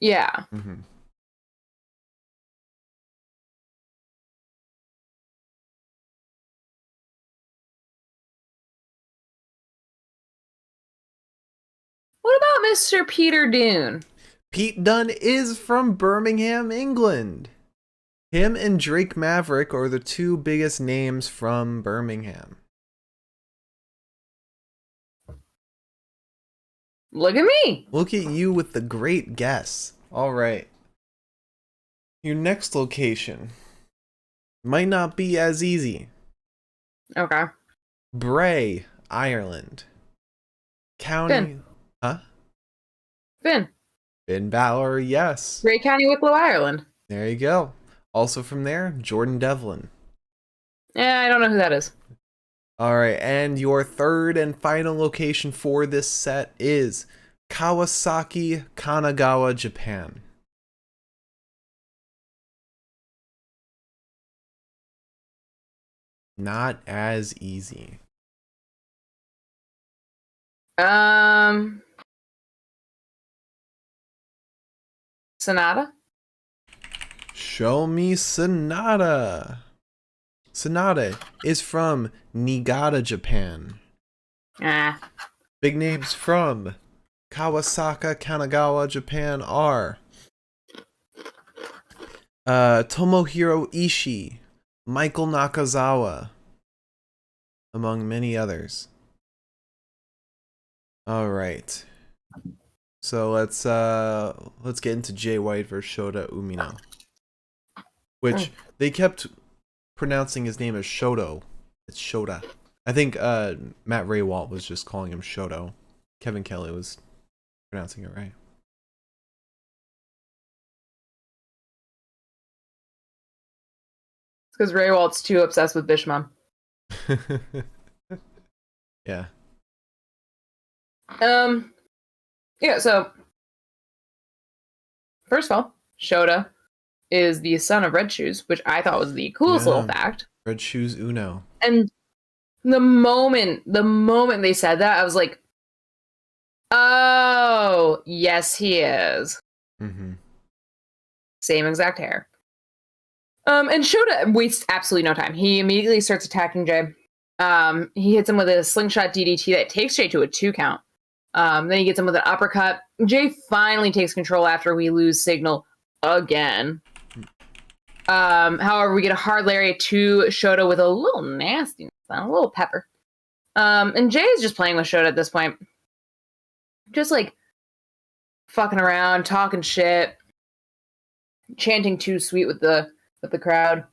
Yeah. What about Mr. Peter Dune? Pete Dunne is from Birmingham, England. Him and Drake Maverick are the two biggest names from Birmingham. Look at me. Look at you with the great guess. All right. Your next location might not be as easy. Okay. Bray, Ireland. County. Finn. Huh? Finn Balor, yes. Bray County, Wicklow, Ireland. There you go. Also from there, Jordan Devlin. Yeah, I don't know who that is. All right, and your third and final location for this set is Kawasaki, Kanagawa, Japan. Not as easy. Sonata? Show me Sonata. Sonata is from Niigata, Japan. Big names from Kawasaki, Kanagawa, Japan are Tomohiro Ishii, Michael Nakazawa, among many others. All right. So let's get into Jay White versus Shota Umino, which they kept pronouncing his name as Shoto. It's Shota. I think Matt Raywalt was just calling him Shoto. Kevin Kelly was pronouncing it right. It's because Raywalt's too obsessed with Bishmon. Yeah. Yeah, so first of all, Shota is the son of Red Shoes, which I thought was the coolest little fact. Red Shoes Uno. And the moment they said that, I was like, oh, yes, he is. Same exact hair. And Shota wastes absolutely no time. He immediately starts attacking Jay. He hits him with a slingshot DDT that takes Jay to a 2 count. Then he gets him with an uppercut. Jay finally takes control after we lose signal again. However, we get a hard lariat to Shota with a little nasty, a little pepper. And Jay is just playing with Shota at this point. Just like fucking around, talking shit, chanting "Too Sweet" with the crowd.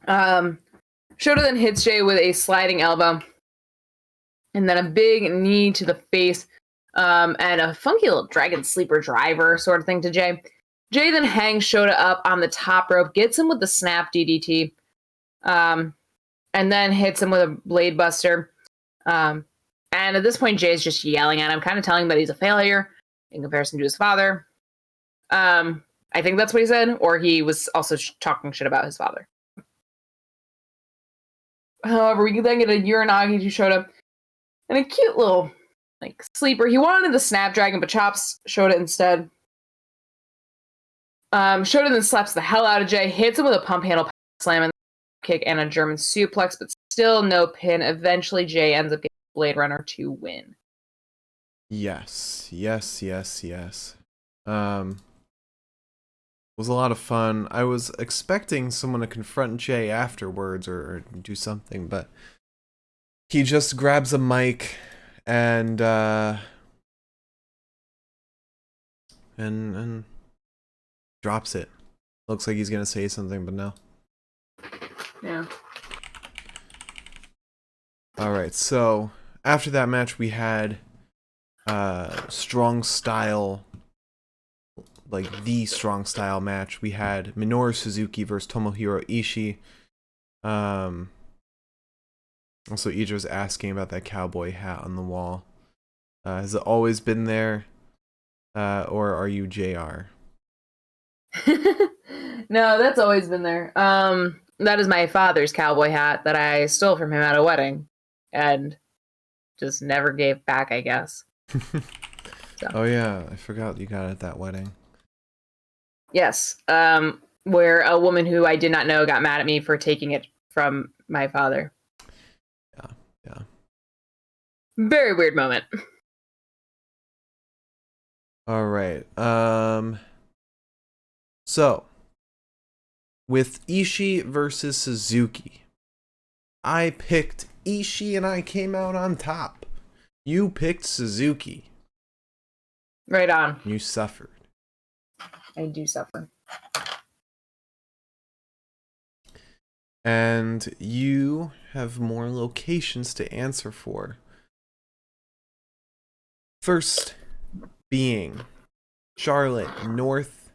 Shota then hits Jay with a sliding elbow, and then a big knee to the face, and a funky little dragon sleeper driver sort of thing to Jay. Jay then hangs Shota up on the top rope, gets him with the snap DDT, and then hits him with a blade buster. And at this point, Jay's just yelling at him, kind of telling him that he's a failure in comparison to his father. I think that's what he said, or he was also talking shit about his father. However, we then get a Uranagi to Shota and a cute little sleeper. He wanted the Snapdragon, but chops Shota instead. Shota then slaps the hell out of Jay, hits him with a pump handle slam and kick and a German suplex, but still no pin. Eventually, Jay ends up getting Blade Runner to win. Yes. Was a lot of fun. I was expecting someone to confront Jay afterwards or do something, but he just grabs a mic and drops it. Looks like he's gonna say something, but no. Yeah. All right. So after that match, we had strong style. Like the strong style match. We had Minoru Suzuki versus Tomohiro Ishii. Also, Idra's asking about that cowboy hat on the wall. Has it always been there? Or are you JR? No, that's always been there. That is my father's cowboy hat that I stole from him at a wedding. And just never gave back, I guess. So. Oh yeah, I forgot you got it at that wedding. Yes, where a woman who I did not know got mad at me for taking it from my father. Yeah. Very weird moment. All right. So, with Ishii versus Suzuki, I picked Ishii and I came out on top. You picked Suzuki. Right on. You suffered. I do suffer. And you have more locations to answer for. First being Charlotte, North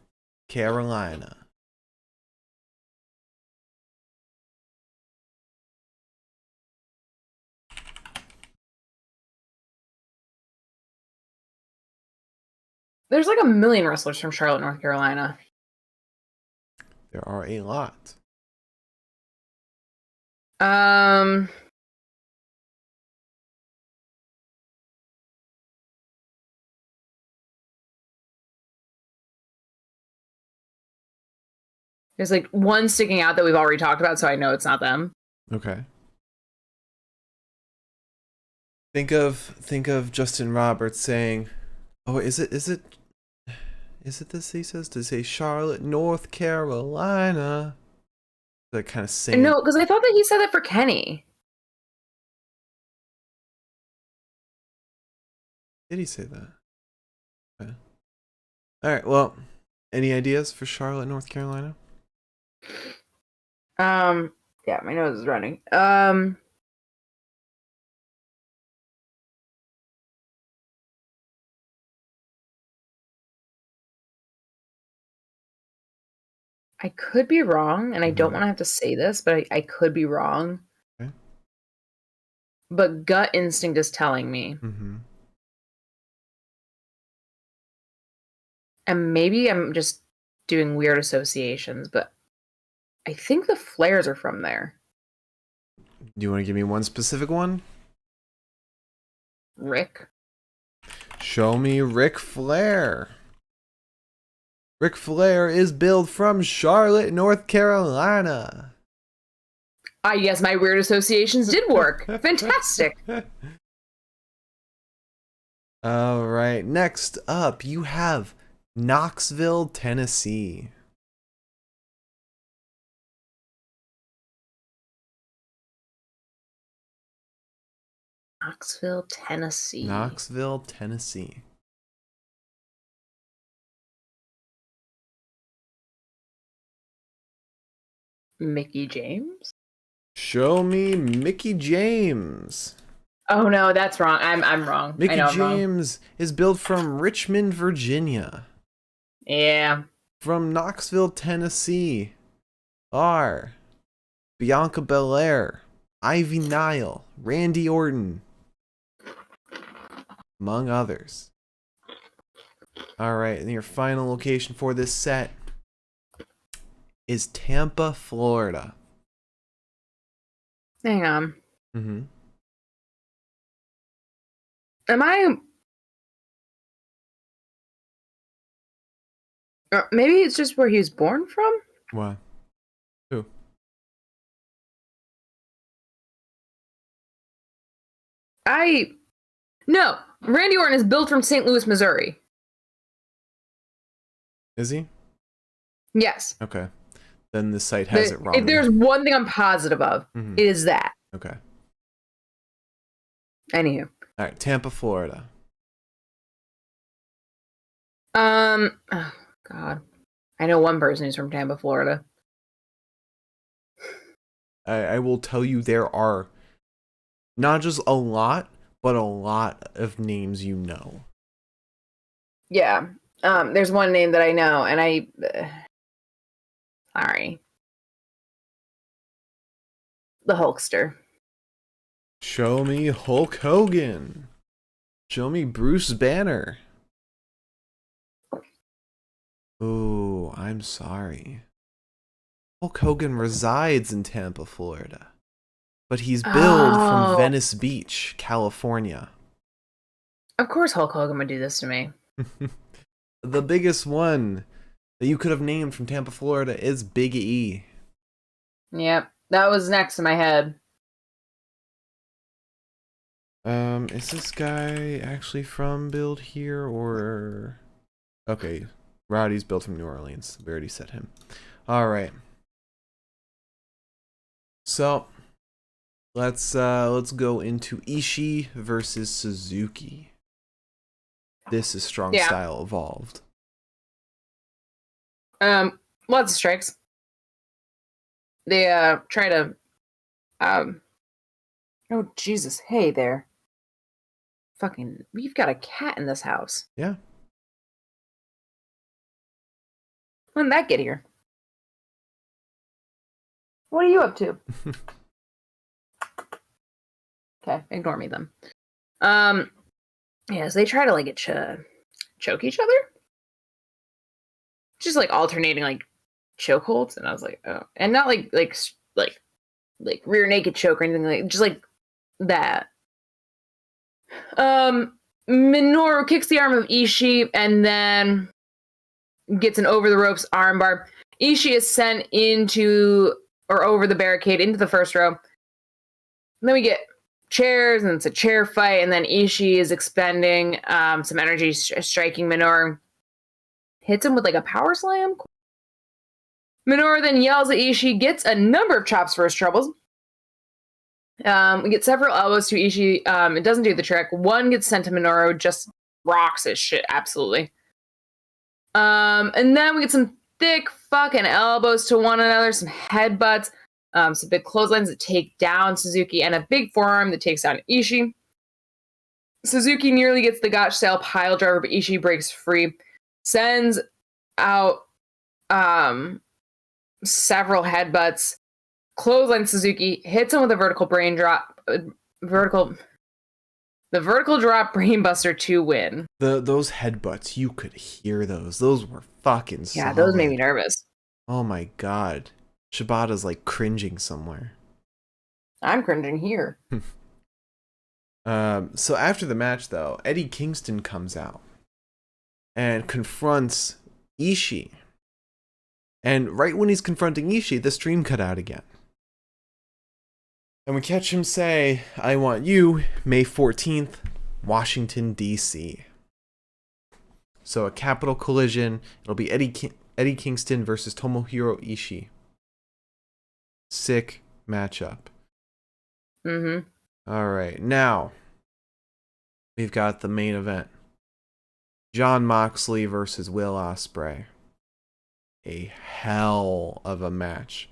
Carolina. There's like a million wrestlers from Charlotte, North Carolina. There are a lot. There's like one sticking out that we've already talked about, so I know it's not them. Okay. Think of Justin Roberts saying, "Oh, is it this he says to say Charlotte, North Carolina?" That kind of saying. No, because I thought that he said that for Kenny. Did he say that? Okay. All right. Well, any ideas for Charlotte, North Carolina? Yeah, my nose is running. I could be wrong, and I don't want to have to say this, but I could be wrong. Okay. But gut instinct is telling me. Mm-hmm. And maybe I'm just doing weird associations, but I think the Flares are from there. Do you want to give me one specific one? Rick? Show me Ric Flair. Ric Flair is billed from Charlotte, North Carolina. Yes, my weird associations did work. Fantastic. All right. Next up, you have Knoxville, Tennessee. Knoxville, Tennessee. Knoxville, Tennessee. Mickey James? Show me Mickey James. Oh no, that's wrong. I'm wrong. Mickey I know James is billed from Richmond, Virginia. Yeah. From Knoxville, Tennessee are Bianca Belair, Ivy Nile, Randy Orton. among others. All right, and your final location for this set is Tampa, Florida. Hang on. Mm-hmm. Am I... maybe it's just where he was born from? What? Who? No, Randy Orton is built from St. Louis, Missouri. Is he? Yes. Okay. Then the site has it wrong. If there's one thing I'm positive of, it is that. Okay. Anywho. All right, Tampa, Florida. Oh, God. I know one person who's from Tampa, Florida. I will tell you there are not just a lot, but a lot of names you know. Yeah. There's one name that I know, and sorry. The Hulkster. Show me Hulk Hogan. Show me Bruce Banner. Oh, I'm sorry. Hulk Hogan resides in Tampa, Florida. But he's billed from Venice Beach, California. Of course Hulk Hogan would do this to me. The biggest one that you could have named from Tampa, Florida is Big E. Yep, that was next in my head. Is this guy actually from build here or... Okay, Roddy's built from New Orleans. We already said him. All right. So, let's go into Ishi versus Suzuki. This is Strong Style Evolved. Lots of strikes. They try to oh Jesus, hey there. Fucking, we've got a cat in this house. Yeah. When did that get here? What are you up to? Okay, ignore me then. Yeah, so they try to like choke each other. Just like alternating like chokeholds, and I was like, oh, and not like rear naked choke or anything, like just like that. Minoru kicks the arm of Ishii and then gets an over the ropes armbar. Ishii is sent into or over the barricade into the first row. And then we get chairs, and it's a chair fight, and then Ishii is expending some energy, striking Minoru. Hits him with like a power slam. Minoru then yells at Ishii, gets a number of chops for his troubles. We get several elbows to Ishii. It doesn't do the trick. One gets sent to Minoru, just rocks his shit, absolutely. And then we get some thick fucking elbows to one another, some headbutts, some big clotheslines that take down Suzuki, and a big forearm that takes down Ishii. Suzuki nearly gets the gotch-style pile driver, but Ishii breaks free. Sends out several headbutts, clothesline Suzuki, hits him with a vertical brain drop, the vertical drop brainbuster to win. Those headbutts, you could hear those. Those were fucking solid. Yeah, those made me nervous. Oh my god. Shibata's like cringing somewhere. I'm cringing here. So after the match though, Eddie Kingston comes out and confronts Ishii. And right when he's confronting Ishii, the stream cut out again. And we catch him say, I want you, May 14th, Washington, D.C. So a capital collision. It'll be Eddie Kingston versus Tomohiro Ishii. Sick matchup. All right, now we've got the main event. Jon Moxley versus Will Osprey. A hell of a match.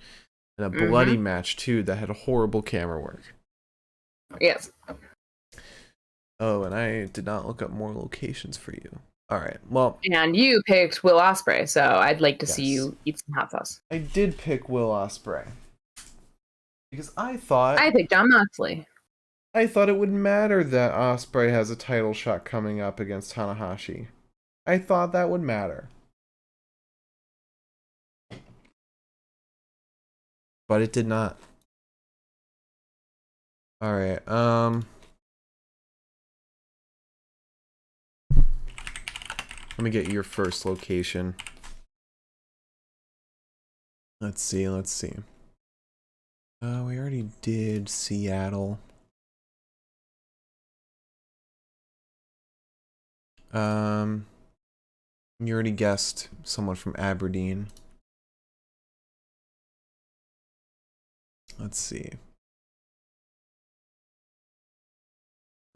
And a bloody match, too, that had horrible camera work. Yes. Oh, and I did not look up more locations for you. All right, well... And you picked Will Osprey, so I'd like to see you eat some hot sauce. I did pick Will Osprey. Because I thought... I picked Jon Moxley. I thought it wouldn't matter that Osprey has a title shot coming up against Tanahashi. I thought that would matter. But it did not. Alright, let me get your first location. Let's see. We already did Seattle. You already guessed someone from Aberdeen. Let's see.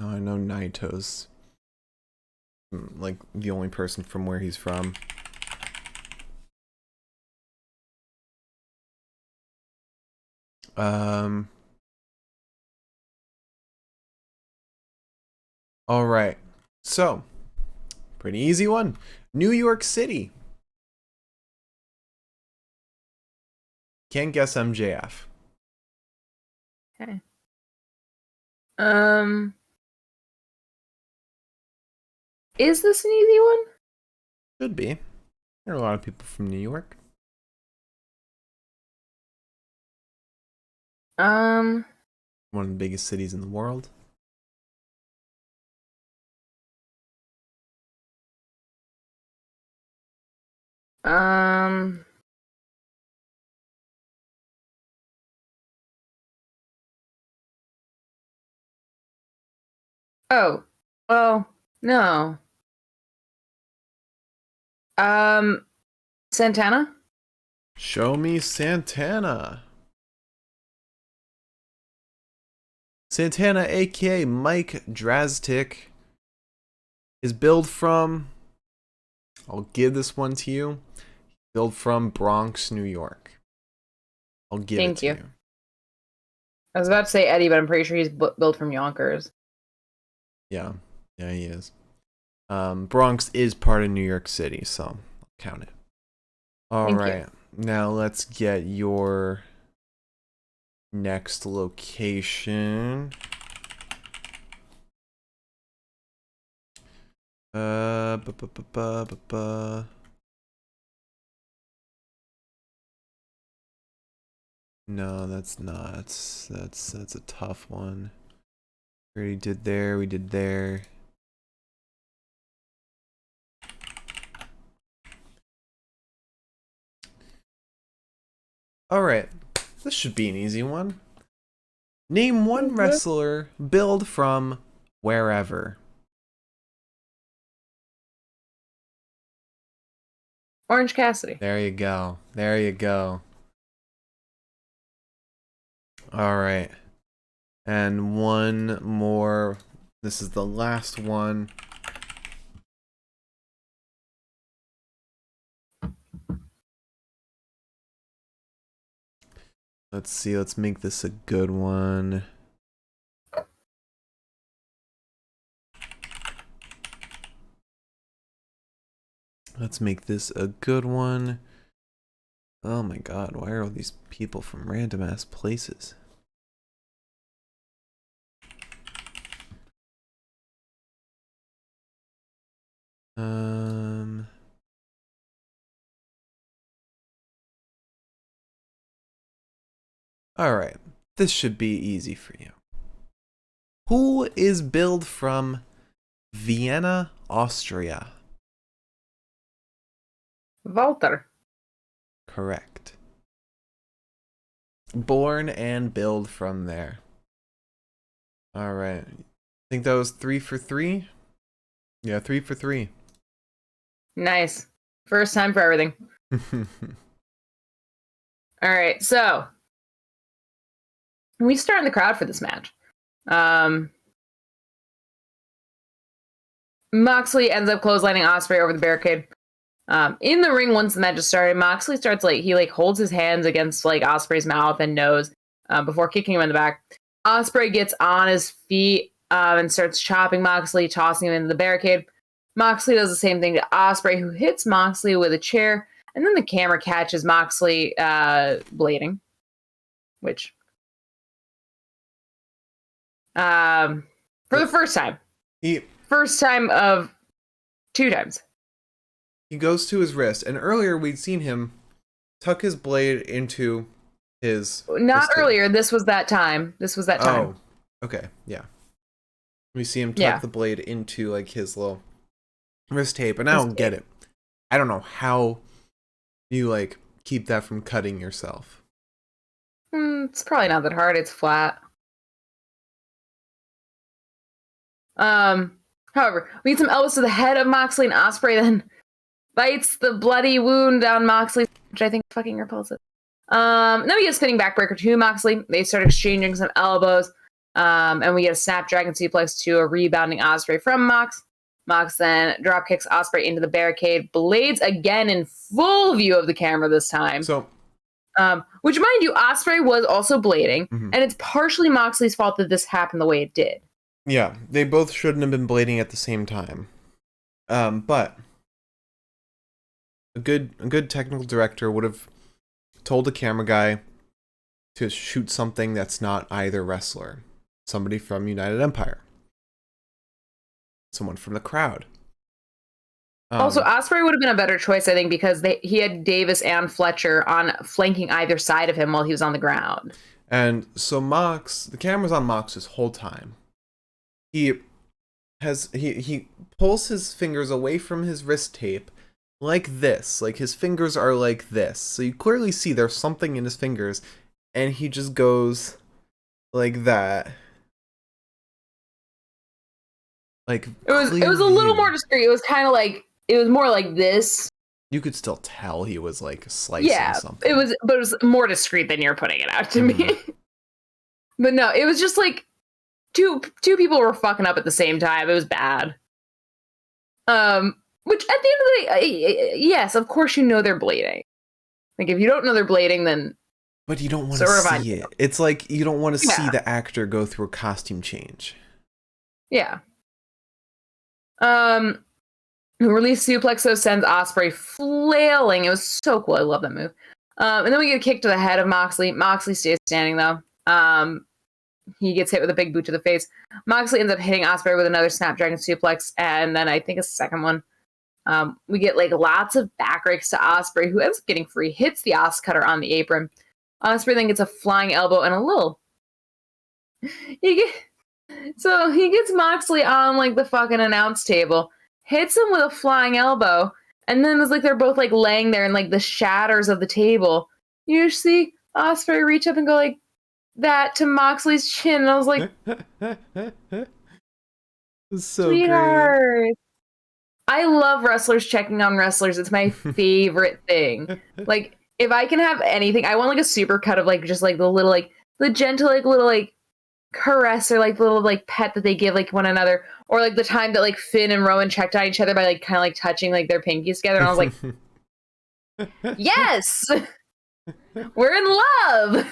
Oh, I know Naito's like the only person from where he's from. All right. So, pretty easy one. New York City. Can't guess MJF. Okay. Is this an easy one? Should be. There are a lot of people from New York. One of the biggest cities in the world. Oh, well, no. Santana? Show me Santana. Santana, aka Mike Drastic, is billed from, I'll give this one to you, billed from Bronx, New York. I'll give it to you. I was about to say Eddie, but I'm pretty sure he's billed from Yonkers. Yeah, he is. Bronx is part of New York City, so I'll count it. All right, now let's get your next location. No, that's not. That's a tough one. We already did there. We did there. All right, this should be an easy one. Name one wrestler billed from wherever. Orange Cassidy. There you go. There you go. All right. And one more. This is the last one. Let's see. Let's make this a good one. Let's make this a good one. Oh my god, why are all these people from random ass places? Alright, this should be easy for you. Who is billed from Vienna, Austria? Walter. Correct. Born and billed from there. Alright. Think that was 3 for 3? Yeah, 3 for 3. Nice. First time for everything. Alright, so we start in the crowd for this match. Moxley ends up clotheslining Osprey over the barricade. In the ring, once the match has started, Moxley starts he holds his hands against Osprey's mouth and nose before kicking him in the back. Osprey gets on his feet and starts chopping Moxley, tossing him into the barricade. Moxley does the same thing to Osprey, who hits Moxley with a chair, and then the camera catches Moxley bleeding, which For the first time. First time of 2 times. He goes to his wrist, and earlier we'd seen him tuck his blade into his... Not earlier, this was that time. Oh, okay, yeah. We see him tuck the blade into, like, his little wrist tape, and I don't get it. I don't know how you, like, keep that from cutting yourself. It's probably not that hard. It's flat. However, we get some elbows to the head of Moxley, and Osprey then bites the bloody wound down Moxley, which I think is fucking repulsive. Then we get a spinning backbreaker to Moxley. They start exchanging some elbows. And we get a snapdragon suplex to a rebounding Osprey from Mox. Mox then drop kicks Osprey into the barricade. Blades again in full view of the camera this time. So, which, mind you, Osprey was also blading, and it's partially Moxley's fault that this happened the way it did. Yeah, they both shouldn't have been blading at the same time. But a good technical director would have told the camera guy to shoot something that's not either wrestler. Somebody from United Empire. Someone from the crowd. Also, Osprey would have been a better choice, I think, because he had Davis and Fletcher on flanking either side of him while he was on the ground. And so the camera's on Mox this whole time. He pulls his fingers away from his wrist tape like this. Like, his fingers are like this. So you clearly see there's something in his fingers, and he just goes like that. Like, it was a little more discreet. It was kind of like, it was more like this. You could still tell he was like slicing something. But it was more discreet than you're putting it out to me. But no, it was just like two people were fucking up at the same time. It was bad. Which at the end of the day, yes, of course you know they're blading. Like, if you don't know they're blading, then... But you don't want to see it. It's like you don't want to see the actor go through a costume change. Yeah. Release suplex so sends Osprey flailing. It was so cool. I love that move. And then we get a kick to the head of Moxley. Moxley stays standing though. He gets hit with a big boot to the face. Moxley ends up hitting Osprey with another Snapdragon suplex, and then I think a second one. We get like lots of back rakes to Osprey, who ends up getting free. Hits the Os Cutter on the apron. Osprey then gets a flying elbow and a little. So he gets Moxley on like the fucking announce table, hits him with a flying elbow, and then it's like they're both like laying there in like the shatters of the table. You just see Osprey reach up and go like that to Moxley's chin, and I was like, so sweetheart. Great. I love wrestlers checking on wrestlers. It's my favorite thing. Like, if I can have anything, I want like a super cut of like just like the little like the gentle like little like caress or like little like pet that they give like one another, or like the time that like Finn and Rowan checked on each other by like kind of like touching like their pinkies together, and I was like, yes, we're in love.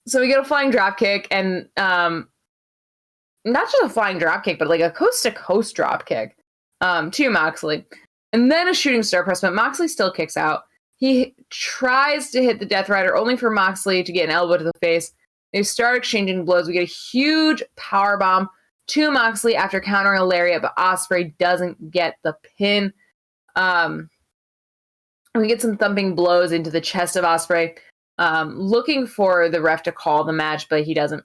So we get a flying drop kick, and not just a flying drop kick, but like a coast to coast drop kick to Moxley, and then a shooting star press, but Moxley still kicks out. He tries to hit the Death Rider, only for Moxley to get an elbow to the face. They start exchanging blows. We get a huge power bomb to Moxley after countering a lariat, but Osprey doesn't get the pin. We get some thumping blows into the chest of Osprey, looking for the ref to call the match, but he doesn't.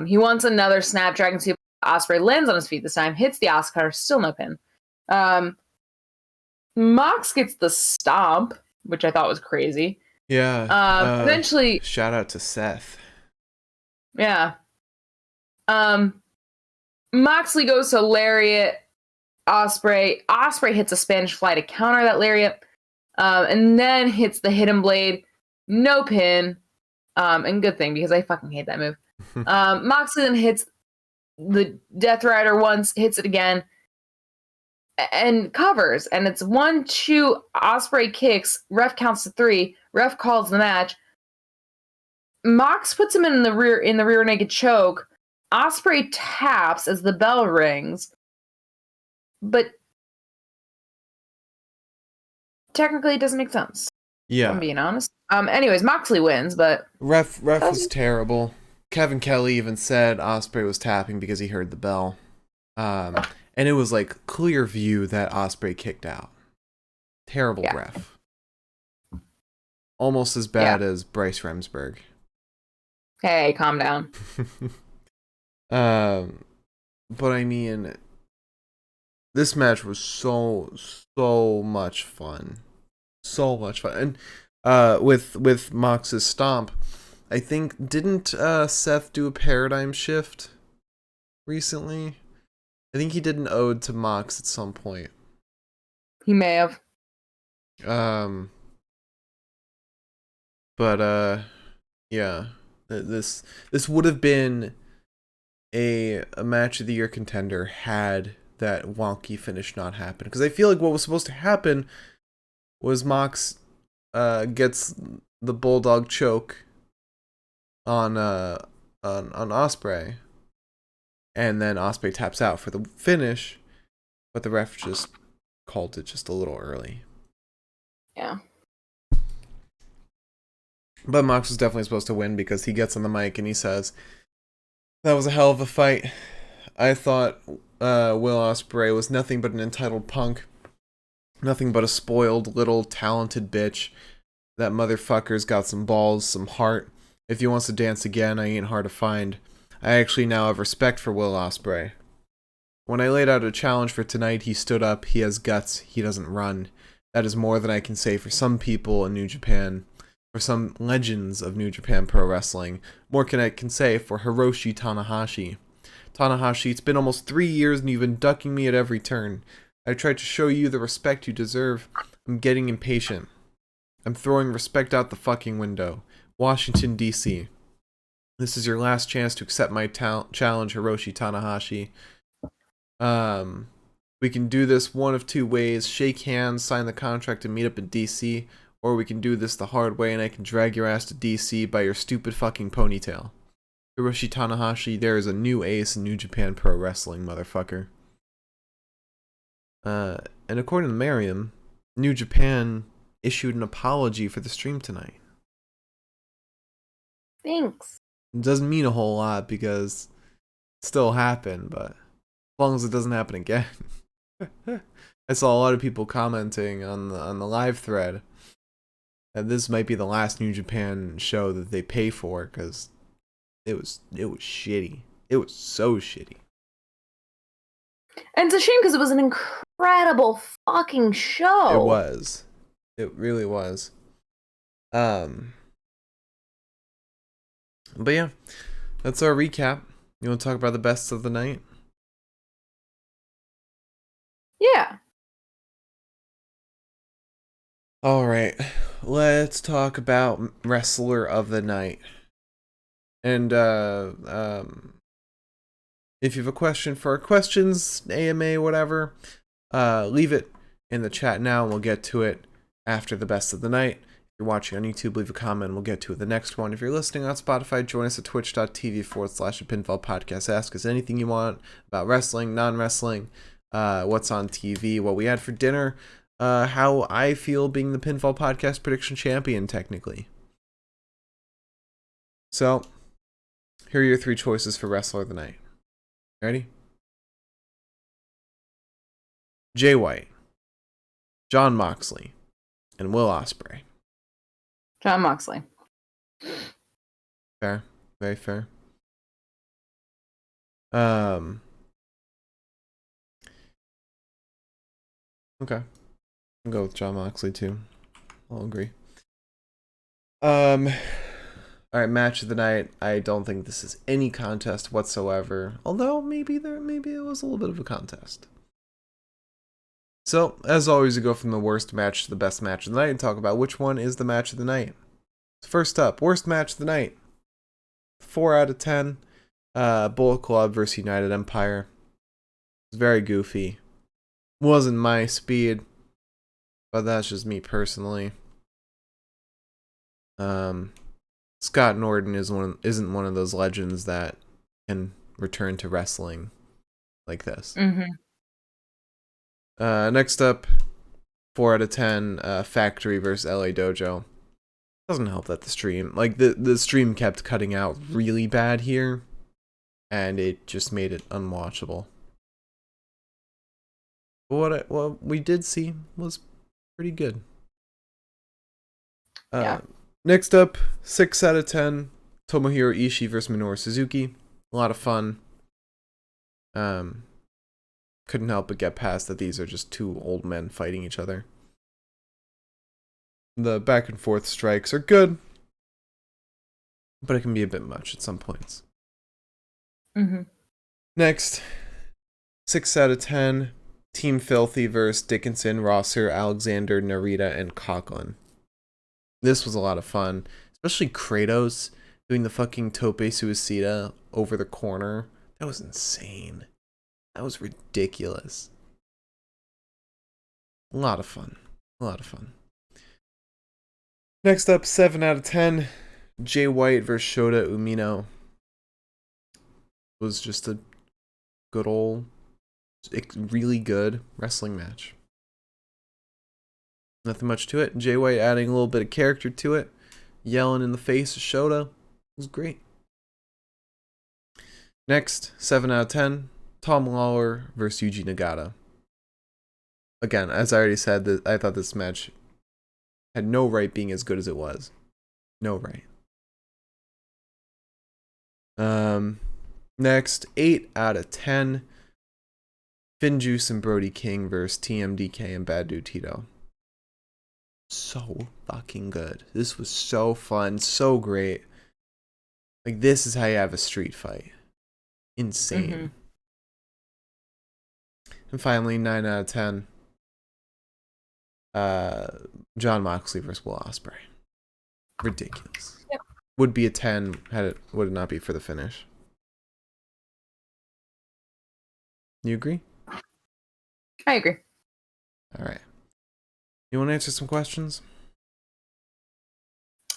He wants another Snapdragon suplex. Osprey lands on his feet this time, hits the Os Cutter, still no pin. Mox gets the stomp, which I thought was crazy. Yeah. Eventually, shout out to Seth. Yeah. Moxley goes to lariat Osprey. Osprey hits a Spanish fly to counter that lariat, and then hits the hidden blade. No pin. And good thing, because I fucking hate that move. Moxley then hits the Death Rider once, hits it again, and covers. And it's 1-2. Osprey kicks. Ref counts to 3. Ref calls the match. Mox puts him in the rear naked choke. Osprey taps as the bell rings. But technically it doesn't make sense. Yeah. If I'm being honest. Anyways, Moxley wins, but ref was terrible. Kevin Kelly even said Osprey was tapping because he heard the bell. And it was like clear view that Osprey kicked out. Terrible ref. Almost as bad as Bryce Remsburg. Hey, calm down. But I mean, this match was so much fun. So much fun. And with Mox's stomp, I think, didn't Seth do a paradigm shift recently? I think he did an ode to Mox at some point. He may have. But yeah, this would have been a match of the year contender had that wonky finish not happened. Because I feel like what was supposed to happen was Mox gets the bulldog choke on Osprey, and then Osprey taps out for the finish, but the ref just called it just a little early. Yeah. But Mox was definitely supposed to win because he gets on the mic and he says, "That was a hell of a fight. I thought Will Osprey was nothing but an entitled punk. Nothing but a spoiled little talented bitch. That motherfucker's got some balls, some heart. If he wants to dance again, I ain't hard to find. I actually now have respect for Will Osprey. When I laid out a challenge for tonight, he stood up. He has guts. He doesn't run. That is more than I can say for some people in New Japan. For some legends of New Japan Pro Wrestling. More than I can say for Hiroshi Tanahashi. Tanahashi, it's been almost 3 years and you've been ducking me at every turn. I tried to show you the respect you deserve. I'm getting impatient. I'm throwing respect out the fucking window. Washington, D.C. This is your last chance to accept my challenge, Hiroshi Tanahashi. We can do this one of two ways. Shake hands, sign the contract, and meet up in D.C., or we can do this the hard way and I can drag your ass to DC by your stupid fucking ponytail. Hiroshi Tanahashi, there is a new ace in New Japan Pro Wrestling, motherfucker." And according to Merriam, New Japan issued an apology for the stream tonight. Thanks. It doesn't mean a whole lot because it still happened, but as long as it doesn't happen again. I saw a lot of people commenting on the live thread that this might be the last New Japan show that they pay for because it was shitty. It was so shitty. And it's a shame because it was an incredible fucking show. It was. It really was. But yeah, that's our recap. You want to talk about the best of the night? Yeah. All right, let's talk about Wrestler of the Night. And if you have a question for our questions, AMA, whatever, leave it in the chat now and we'll get to it after the best of the night. If you're watching on YouTube, leave a comment and we'll get to the next one. If you're listening on Spotify, join us at twitch.tv/pinfall podcast. Ask us anything you want about wrestling, non-wrestling, what's on TV, what we had for dinner, how I feel being the Pinfall Podcast prediction champion, technically. So, here are your 3 choices for Wrestler of the Night. Ready? Jay White, Jon Moxley, and Will Osprey. Jon Moxley. Fair. Very fair. Okay. I'll go with Jon Moxley too. I'll agree. Alright, match of the night. I don't think this is any contest whatsoever. Although maybe it was a little bit of a contest. So, as always, we go from the worst match to the best match of the night and talk about which one is the match of the night. First up, worst match of the night. 4 out of 10. Bullet Club versus United Empire. It was very goofy. Wasn't my speed, but that's just me personally. Scott Norton isn't one of those legends that can return to wrestling like this. Mm-hmm. Next up, 4 out of 10, Factory versus LA Dojo. Doesn't help that the stream, like the stream kept cutting out really bad here, and it just made it unwatchable. But what we did see was pretty good. Yeah. Next up, 6 out of 10, Tomohiro Ishii versus Minoru Suzuki. A lot of fun. Couldn't help but get past that these are just two old men fighting each other. The back and forth strikes are good, but it can be a bit much at some points. Mm-hmm. Next, 6 out of 10, Team Filthy versus Dickinson, Rosser, Alexander, Narita, and Coughlin. This was a lot of fun, especially Kratos doing the fucking tope suicida over the corner. That was insane. That was ridiculous. A lot of fun. A lot of fun. Next up, 7 out of 10, Jay White versus Shota Umino. Was just a good old, really good wrestling match. Nothing much to it. Jay White adding a little bit of character to it. Yelling in the face of Shota. It was great. Next, 7 out of 10, Tom Lawler versus Yuji Nagata. Again, as I already said, I thought this match had no right being as good as it was. No right. Next, 8 out of 10, Finjuice and Brody King versus TMDK and Bad Dude Tito. So fucking good. This was so fun, so great. Like, this is how you have a street fight. Insane. Mm-hmm. And finally, 9 out of 10, John Moxley versus Will Osprey. Ridiculous. Yep. Would be a 10 would it not be for the finish. You agree? I agree. All right. You want to answer some questions?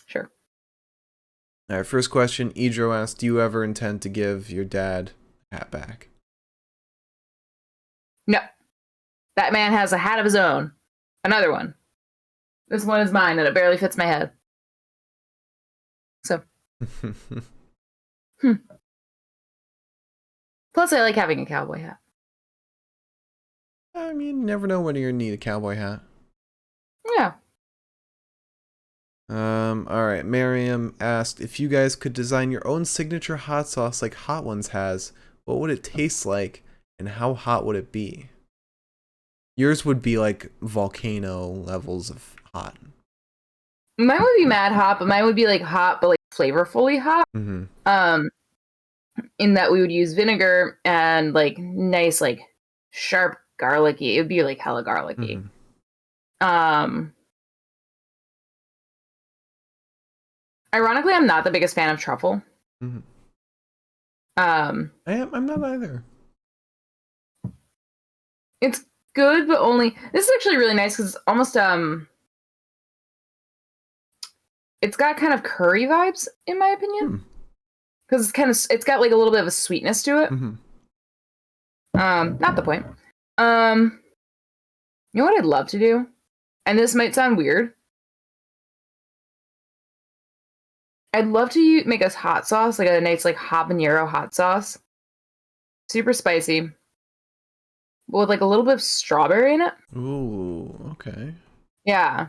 Sure. All right, first question. Idro asked, do you ever intend to give your dad a hat back? No. That man has a hat of his own. Another one. This one is mine and it barely fits my head. So. Plus, I like having a cowboy hat. I mean, you never know when you're going to need a cowboy hat. Yeah. All right. Miriam asked, if you guys could design your own signature hot sauce like Hot Ones has, what would it taste like and how hot would it be? Yours would be like volcano levels of hot. Mine would be mad hot, but mine would be like hot, but like flavorfully hot. Mm-hmm. In that we would use vinegar and like nice, like sharp garlicky. It would be like hella garlicky. Mm-hmm. Ironically, I'm not the biggest fan of truffle. Mm-hmm. I'm not either. It's good, but only this is actually really nice because it's almost it's got kind of curry vibes in my opinion. Because it's got like a little bit of a sweetness to it. Mm-hmm. Not the point. You know what I'd love to do? And this might sound weird. I'd love to make a hot sauce, like a nice like habanero hot sauce. Super spicy. With like a little bit of strawberry in it. Ooh, okay. Yeah.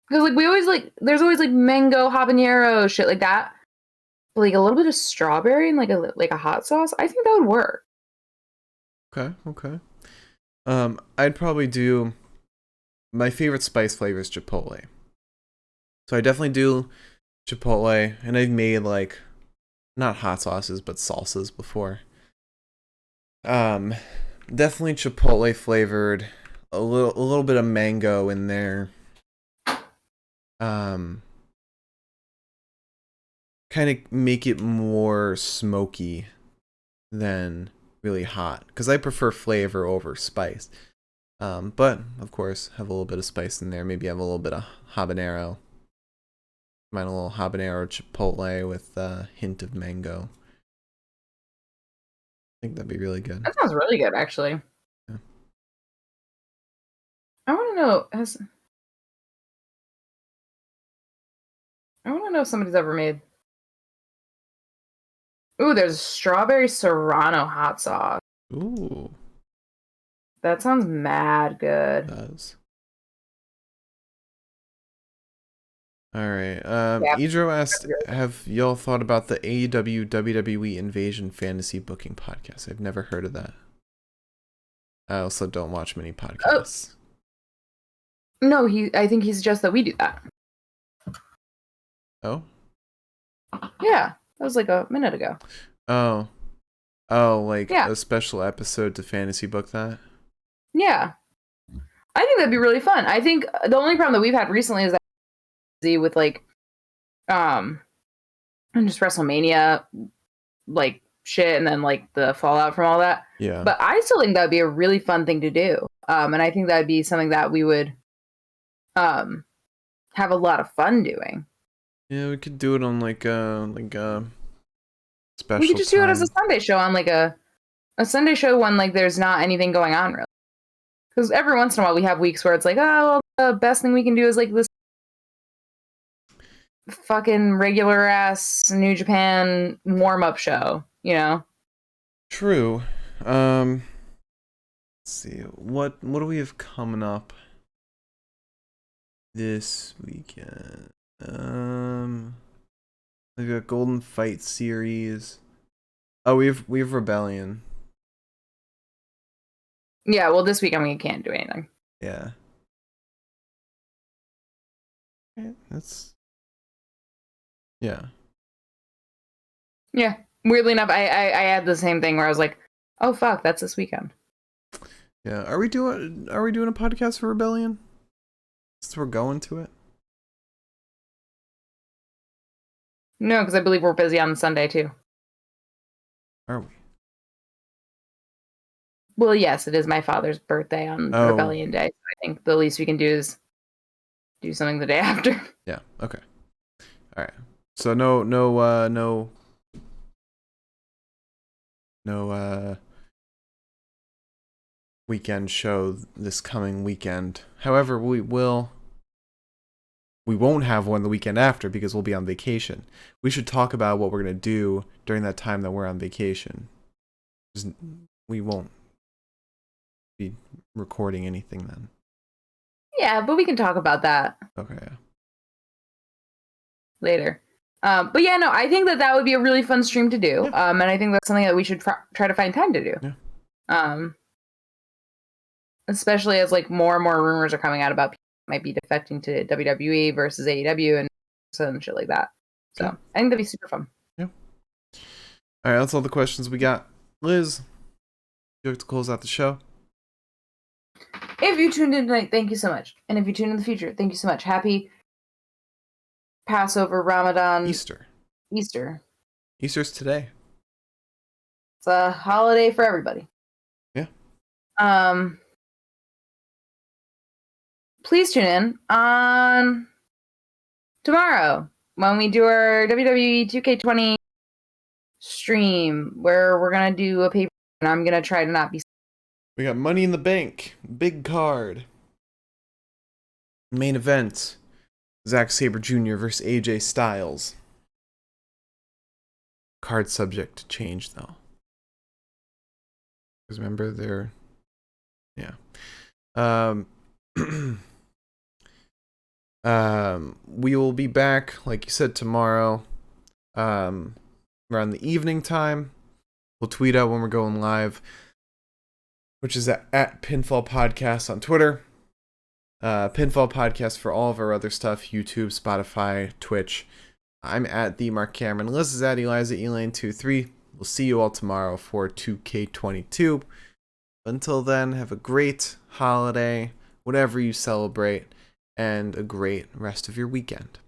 Because like we always like, there's always like mango habanero shit like that. But like a little bit of strawberry and like a hot sauce, I think that would work. Okay. I'd probably do my favorite spice flavor is chipotle. So I definitely do chipotle, and I've made like not hot sauces but salsas before. Definitely chipotle flavored, a little bit of mango in there. Kind of make it more smoky than really hot, because I prefer flavor over spice. But of course have a little bit of spice in there. Maybe have a little bit of habanero. Mine a little habanero chipotle with a hint of mango. I think that'd be really good. That sounds really good, actually. Yeah. I want to know, I want to know if somebody's ever made. Ooh, there's strawberry serrano hot sauce. Ooh. That sounds mad good. It does. All right. Yeah. Idro asked, have y'all thought about the AEW WWE Invasion Fantasy Booking podcast? I've never heard of that. I also don't watch many podcasts. Oh. No, I think he suggests that we do that. Oh? Yeah. That was like a minute ago. Oh, like a special episode to fantasy book that? Yeah. I think that'd be really fun. I think the only problem that we've had recently is that with like and just WrestleMania like shit and then like the fallout from all that. Yeah. But I still think that would be a really fun thing to do. And I think that'd be something that we would have a lot of fun doing. Yeah, we could do it on like a special. We could just do it as a Sunday show on like a Sunday show when like there's not anything going on really. Because every once in a while we have weeks where it's like, oh, well, the best thing we can do is like this fucking regular ass New Japan warm up show, you know? True. Let's see. What do we have coming up this weekend? Like a Golden Fight series. Oh, we have Rebellion. Yeah, well, this weekend we can't do anything. Yeah. That's. Yeah. Yeah. Weirdly enough, I had the same thing where I was like, oh fuck, that's this weekend. Yeah. Are we doing a podcast for Rebellion? Since we're going to it? No, because I believe we're busy on Sunday too. Are we? Well, yes, it is my father's birthday on Rebellion Day. So I think the least we can do is do something the day after. Yeah. Okay. All right. So no weekend show this coming weekend. However, we won't have one the weekend after because we'll be on vacation. We should talk about what we're going to do during that time that we're on vacation. We won't be recording anything then. Yeah, but we can talk about that. Okay. Later. But yeah, no, I think that would be a really fun stream to do. Yeah. And I think that's something that we should try to find time to do. Yeah. Especially as like more and more rumors are coming out about people might be defecting to WWE versus AEW and some shit like that. So yeah. I think that'd be super fun. Yeah. All right, that's all the questions we got. Liz, you have to close out the show. If you tuned in tonight, thank you so much. And if you tune in the future, thank you so much. Happy Passover, Ramadan, Easter. Easter's today. It's a holiday for everybody. Yeah. Please tune in on tomorrow when we do our WWE 2K20 stream where we're gonna do a paper and I'm gonna try to not be. We got Money in the Bank, big card. Main event: Zack Sabre Jr. versus AJ Styles. Card subject to change though. Because remember they're, yeah. We will be back, like you said, tomorrow. Around the evening time. We'll tweet out when we're going live, which is at Pinfall Podcast on Twitter. Pinfall Podcast for all of our other stuff: YouTube, Spotify, Twitch. I'm at the Mark Cameron. Liz is at Eliza Elaine23. We'll see you all tomorrow for 2K22. Until then, have a great holiday, whatever you celebrate, and a great rest of your weekend.